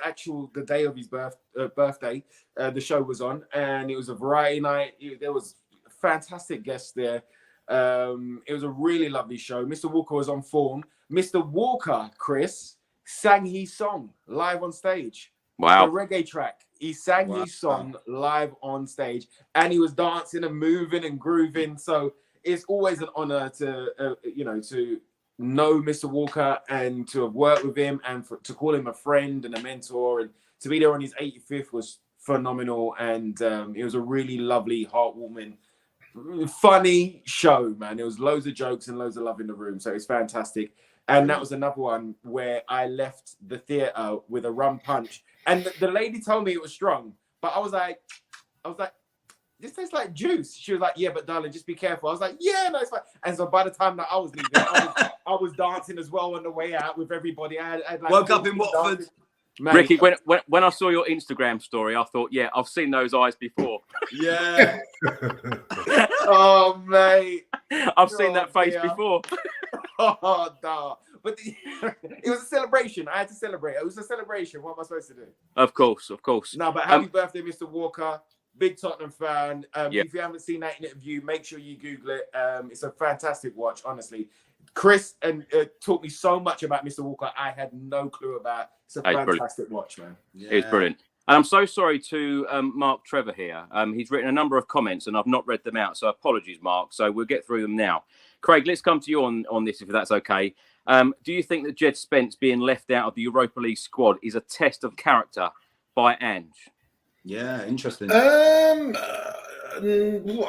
S2: the day of his birthday. The show was on, and it was a variety night. There was fantastic guests there. It was a really lovely show. Mr. Walker was on form. Mr. Walker, Chris, sang his song live on stage.
S1: Wow.
S2: The reggae track. He sang his song live on stage, and he was dancing and moving and grooving. So it's always an honor to know Mr. Walker and to have worked with him and to call him a friend and a mentor, and to be there on his 85th was phenomenal. And it was a really lovely, heartwarming, funny show, man. There was loads of jokes and loads of love in the room. So it's fantastic. And that was another one where I left the theater with a rum punch. And the lady told me it was strong, but I was like, this tastes like juice. She was like, yeah, but darling, just be careful. I was like, yeah, no, it's fine. And so by the time that I was leaving, I was dancing as well on the way out with everybody. I had like,
S4: woke up in Watford.
S2: Man,
S1: Ricky, when I saw your Instagram story, I thought, yeah, I've seen those eyes before.
S4: Yeah.
S2: Oh, mate.
S1: I've seen that face before.
S2: Oh, no. But it was a celebration. I had to celebrate. It was a celebration. What am I supposed to do?
S1: Of course.
S2: No, but happy birthday, Mr. Walker. Big Tottenham fan. If you haven't seen that interview, make sure you Google it. It's a fantastic watch, honestly. Chris taught me so much about Mr. Walker I had no clue about. It's a fantastic watch, man.
S1: Yeah. It's brilliant. And I'm so sorry to Mark Trevor here. He's written a number of comments and I've not read them out. So apologies, Mark. So we'll get through them now. Craig, let's come to you on this, if that's okay. Do you think that Jed Spence being left out of the Europa League squad is a test of character by Ange?
S4: Yeah, interesting.
S3: I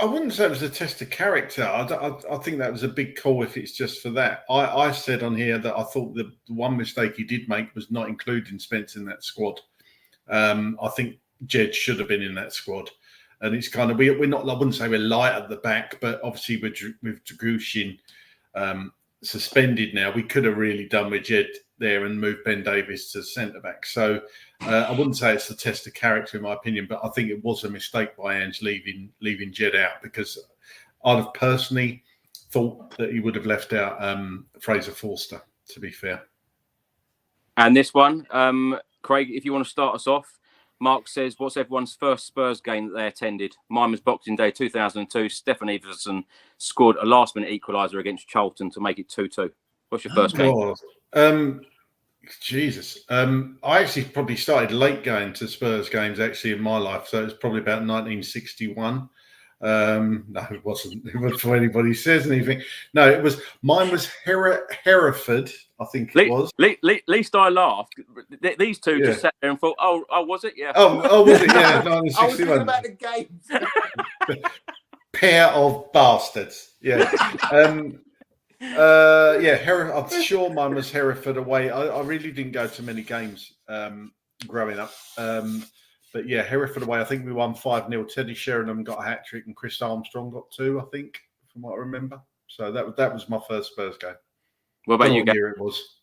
S3: wouldn't say it was a test of character. I think that was a big call if it's just for that. I said on here that I thought the one mistake he did make was not including Spence in that squad. I think Jed should have been in that squad. And it's kind of, we're not, I wouldn't say we're light at the back, but obviously with Dragushin suspended now, we could have really done with Jed there and moved Ben Davies to centre back. So I wouldn't say it's a test of character in my opinion, but I think it was a mistake by Ange leaving Jed out, because I'd have personally thought that he would have left out Fraser Forster, to be fair.
S1: And this one, Craig, if you want to start us off. Mark says, what's everyone's first Spurs game that they attended? Mine was Boxing Day 2002. Stefan Everson scored a last-minute equaliser against Charlton to make it 2-2. What's your first game?
S3: Jesus. I actually probably started late going to Spurs games actually in my life. So it was probably about 1961. No, it wasn't. Before anybody says anything. No, mine was Hereford, I think it was.
S1: Least I laughed. These two just sat there and thought, oh, was it? Yeah.
S3: Oh, was it? Yeah, 1961.
S2: I was thinking about the games.
S3: Pair of bastards. Yeah. I'm sure mine was Hereford away. I really didn't go to many games growing up. But yeah, Hereford away, I think we won 5-0. Teddy Sheringham got a hat-trick and Chris Armstrong got 2, I think, from what I remember. So that was my first Spurs game.
S1: What about you,
S3: year it was?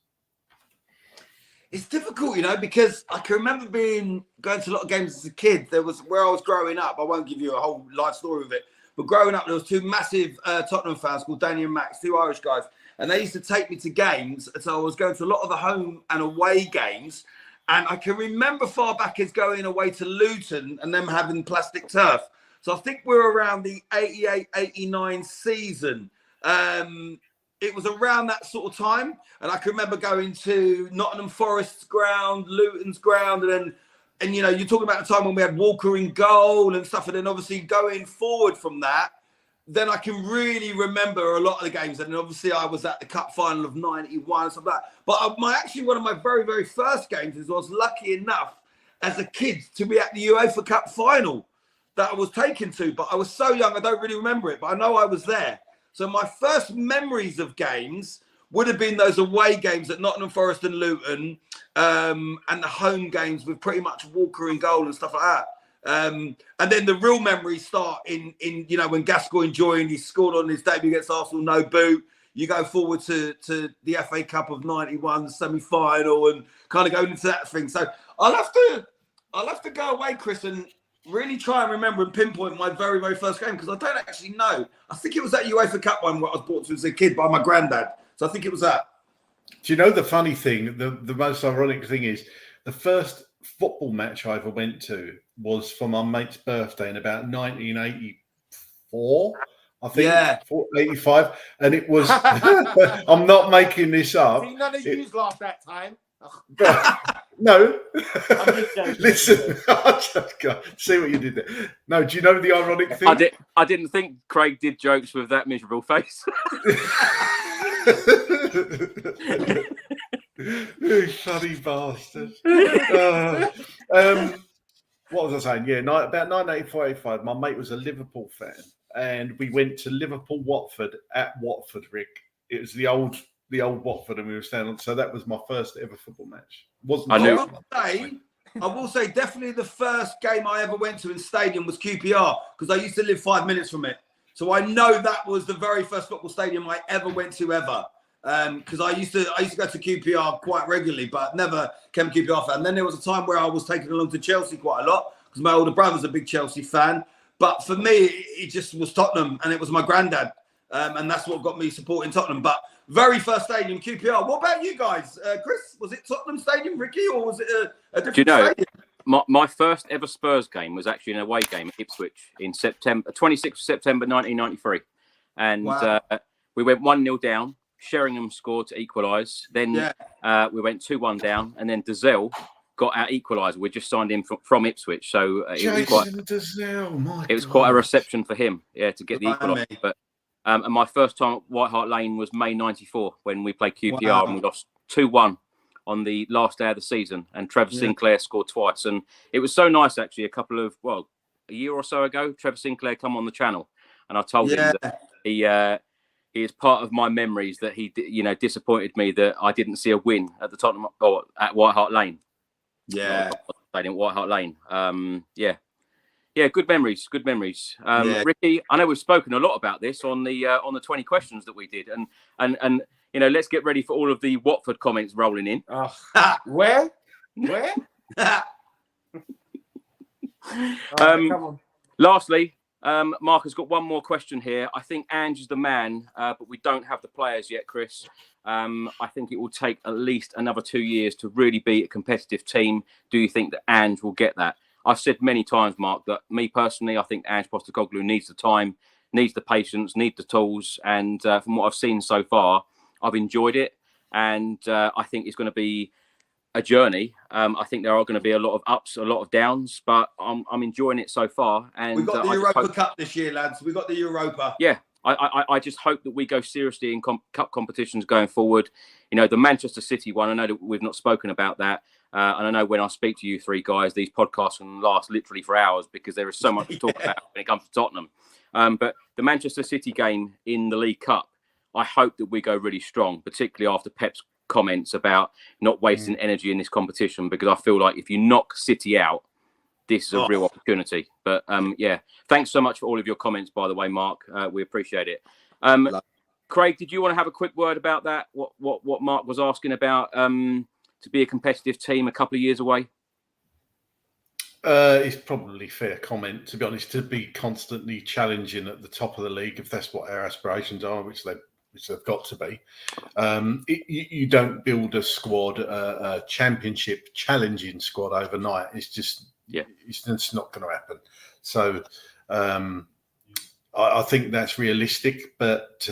S4: It's difficult, because I can remember going to a lot of games as a kid. There was where I was growing up. I won't give you a whole life story of it. But growing up, there was 2 massive Tottenham fans called Danny and Max, 2 Irish guys. And they used to take me to games. So I was going to a lot of the home and away games. And I can remember far back as going away to Luton and them having plastic turf. So I think we're around the 88-89 season. It was around that sort of time. And I can remember going to Nottingham Forest's ground, Luton's ground, and you're talking about the time when we had Walker in goal and stuff. And then obviously going forward from that, then I can really remember a lot of the games. And then obviously I was at the cup final of 91 and stuff like that. But one of my very, very first games is I was lucky enough as a kid to be at the UEFA Cup final that I was taken to. But I was so young, I don't really remember it. But I know I was there. So my first memories of games would have been those away games at Nottingham Forest and Luton, and the home games with pretty much Walker in goal and stuff like that. And then the real memories start in when Gascoigne joined, he scored on his debut against Arsenal, no boot. You go forward to the FA Cup of 91 semi-final and kind of going into that thing. So I'll have to go away, Chris, and really try and remember and pinpoint my very, very first game, because I don't actually know. I think it was that UEFA Cup one where I was brought to as a kid by my granddad. So I think it was that.
S3: Do you know the funny thing, the most ironic thing is, the first football match I ever went to was for my mate's birthday in about 1984, I think. Yeah. 85. And it was, I'm not making this up.
S2: See, none of you laughed that time.
S3: No. Listen, see what you did there. No, do you know the ironic thing?
S1: I didn't think Craig did jokes with that miserable face.
S3: You funny bastard. What was I saying? Yeah, about 1984-85, my mate was a Liverpool fan, and we went to Liverpool-Watford at Watford, Rick. It was the old Watford, and we were standing on. So that was my first ever football match.
S4: I I will say definitely the first game I ever went to in stadium was QPR because I used to live 5 minutes from it. So I know that was the very first football stadium I ever went to ever. Because I used to go to QPR quite regularly, but never came to QPR fan. And then there was a time where I was taken along to Chelsea quite a lot because my older brother's a big Chelsea fan. But for me, it just was Tottenham, and it was my granddad, and that's what got me supporting Tottenham. But very first stadium, QPR. What about you guys, Chris? Was it Tottenham Stadium, Ricky, or was it a different stadium?
S1: My first ever Spurs game was actually an away game at Ipswich in September, 26th of September 1993, and we went 1-0 down. Sheringham scored to equalise. Then we went 2-1 down, and then Dazelle got our equaliser. We just signed him from Ipswich, so it was quite a reception for him, to get the equaliser. But and my first time at White Hart Lane was May '94 when we played QPR and we lost 2-1 on the last day of the season, and Trevor Sinclair scored twice, and it was so nice actually. A year or so ago, Trevor Sinclair come on the channel, and I told him that he is part of my memories that he, disappointed me that I didn't see a win at the Tottenham or at White Hart Lane.
S4: Yeah,
S1: in White Hart Lane. Good memories. Good memories. Ricky, I know we've spoken a lot about this on the 20 questions that we did, and let's get ready for all of the Watford comments rolling in.
S2: Where? Come on.
S1: Lastly. Mark has got one more question here. I think Ange is the man, but we don't have the players yet, Chris. I think it will take at least another 2 years to really be a competitive team. Do you think that Ange will get that? I've said many times, Mark, that me personally, I think Ange Postecoglou needs the time, needs the patience, needs the tools. And from what I've seen so far, I've enjoyed it. And I think it's going to be a journey. I think there are going to be a lot of ups, a lot of downs, but I'm enjoying it so far. And
S4: we got the Europa Cup this year, lads. We got the Europa.
S1: Yeah, I just hope that we go seriously in cup competitions going forward. The Manchester City one, I know that we've not spoken about that. And I know when I speak to you three guys, these podcasts can last literally for hours because there is so much to talk about when it comes to Tottenham. But the Manchester City game in the League Cup, I hope that we go really strong, particularly after Pep's comments about not wasting energy in this competition, because I feel like if you knock City out, this is a real opportunity. But thanks so much for all of your comments, by the way, Mark. We appreciate it. Craig, did you want to have a quick word about that? What Mark was asking about to be a competitive team a couple of years away?
S3: It's probably fair comment, to be honest, to be constantly challenging at the top of the league, if that's what our aspirations are, which they've got to be. You don't build a squad, a championship challenging squad overnight. It's just, it's not going to happen. So I think that's realistic, but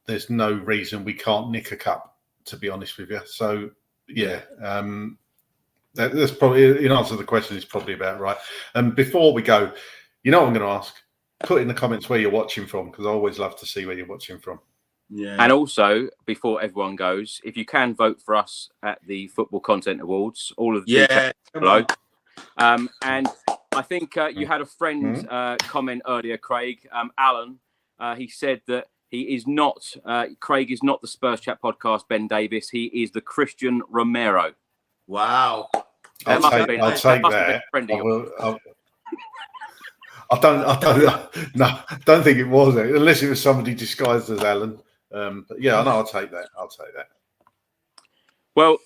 S3: there's no reason we can't nick a cup, to be honest with you. So, that's probably, in answer to the question, is probably about right. And before we go, what I'm going to ask? Put in the comments where you're watching from, because I always love to see where you're watching from.
S1: Yeah. And also, before everyone goes, if you can vote for us at the Football Content Awards, all of the below. And I think you had a friend comment earlier, Craig, Alan. He said that he is not, Craig is not the Spurs Chat podcast, Ben Davis. He is the Christian Romero.
S4: Wow.
S3: I'll take that. I don't think it was, unless it was somebody disguised as Alan. But yeah, I know. I'll take that.
S1: Well,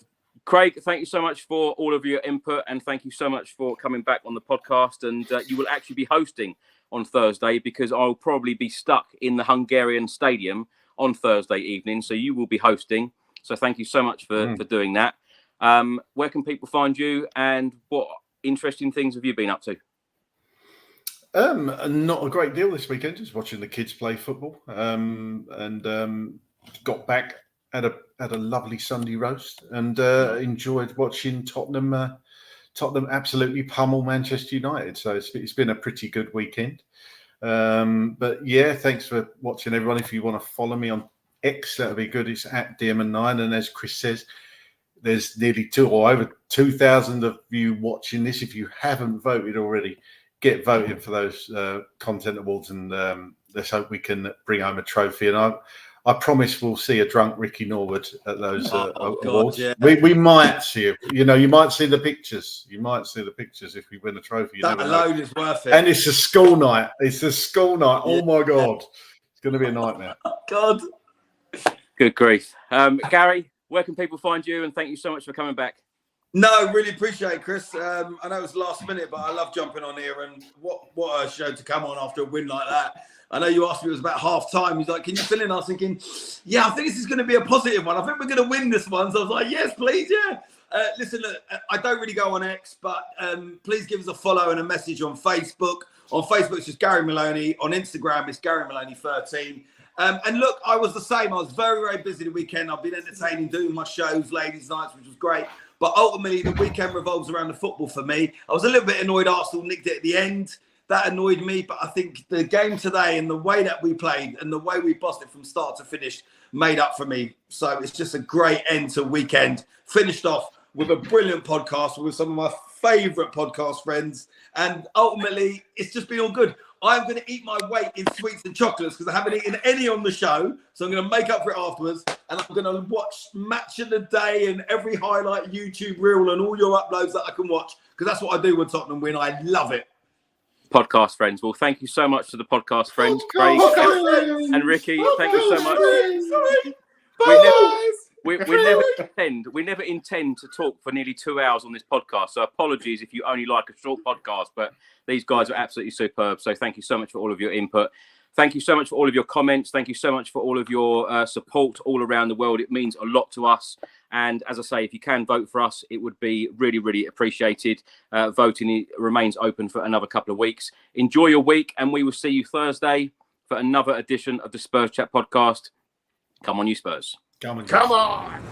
S1: Craig, thank you so much for all of your input, and thank you so much for coming back on the podcast. And you will actually be hosting on Thursday, because I'll probably be stuck in the Hungarian stadium on Thursday evening. So you will be hosting. So thank you so much for doing that. Where can people find you, and what interesting things have you been up to?
S3: Not a great deal this weekend. Just watching the kids play football, and got back, had a lovely Sunday roast, and enjoyed watching Tottenham absolutely pummel Manchester United. So it's been a pretty good weekend. But yeah, thanks for watching, everyone. If you want to follow me on X, that'll be good. It's at Dearman9, and as Chris says, there's nearly over 2,000 of you watching this. If you haven't voted already, get voted for those content awards, and let's hope we can bring home a trophy. And I promise we'll see a drunk Ricky Norwood at those awards.
S4: Yeah.
S3: We might see it. You know, you might see the pictures. You might see the pictures if we win a trophy. You
S4: That
S3: never know.
S4: alone is worth it.
S3: And it's a school night. It's a school night. Oh my God. It's going to be a nightmare.
S4: God.
S1: Good grief. Gary, where can people find you? And thank you so much for coming back.
S4: No, really appreciate it, Chris. I know it's last minute, but I love jumping on here. And what a show to come on after a win like that. I know you asked me, it was about half time. He's like, can you fill in? I was thinking, yeah, I think this is going to be a positive one. I think we're going to win this one. So I was like, yes, please, yeah. Listen, look, I don't really go on X, but please give us a follow and a message on Facebook. On Facebook, it's just Gary Maloney. On Instagram, it's Gary Maloney 13. And look, I was the same. I was very, very busy the weekend. I've been entertaining, doing my shows, ladies' nights, which was great. But ultimately, the weekend revolves around the football for me. I was a little bit annoyed Arsenal nicked it at the end. That annoyed me, but I think the game today and the way that we played and the way we bossed it from start to finish made up for me. So it's just a great end to weekend. Finished off with a brilliant podcast with some of my favourite podcast friends. And ultimately, it's just been all good. I'm going to eat my weight in sweets and chocolates because I haven't eaten any on the show. So I'm going to make up for it afterwards. And I'm going to watch Match of the Day and every highlight YouTube reel and all your uploads that I can watch. Because that's what I do when Tottenham win. I love it.
S1: Podcast friends. Well, thank you so much to the podcast friends, Craig and Ricky. Thank you so much. We never intend to talk for nearly 2 hours on this podcast. So apologies if you only like a short podcast, but these guys are absolutely superb. So thank you so much for all of your input. Thank you so much for all of your comments. Thank you so much for all of your support all around the world. It means a lot to us. And as I say, if you can vote for us, it would be really, really appreciated. Voting remains open for another couple of weeks. Enjoy your week, and we will see you Thursday for another edition of the Spurs Chat podcast. Come on, you Spurs.
S3: Come on.
S2: Come on.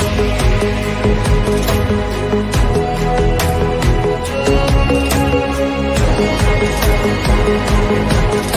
S8: We'll be right back.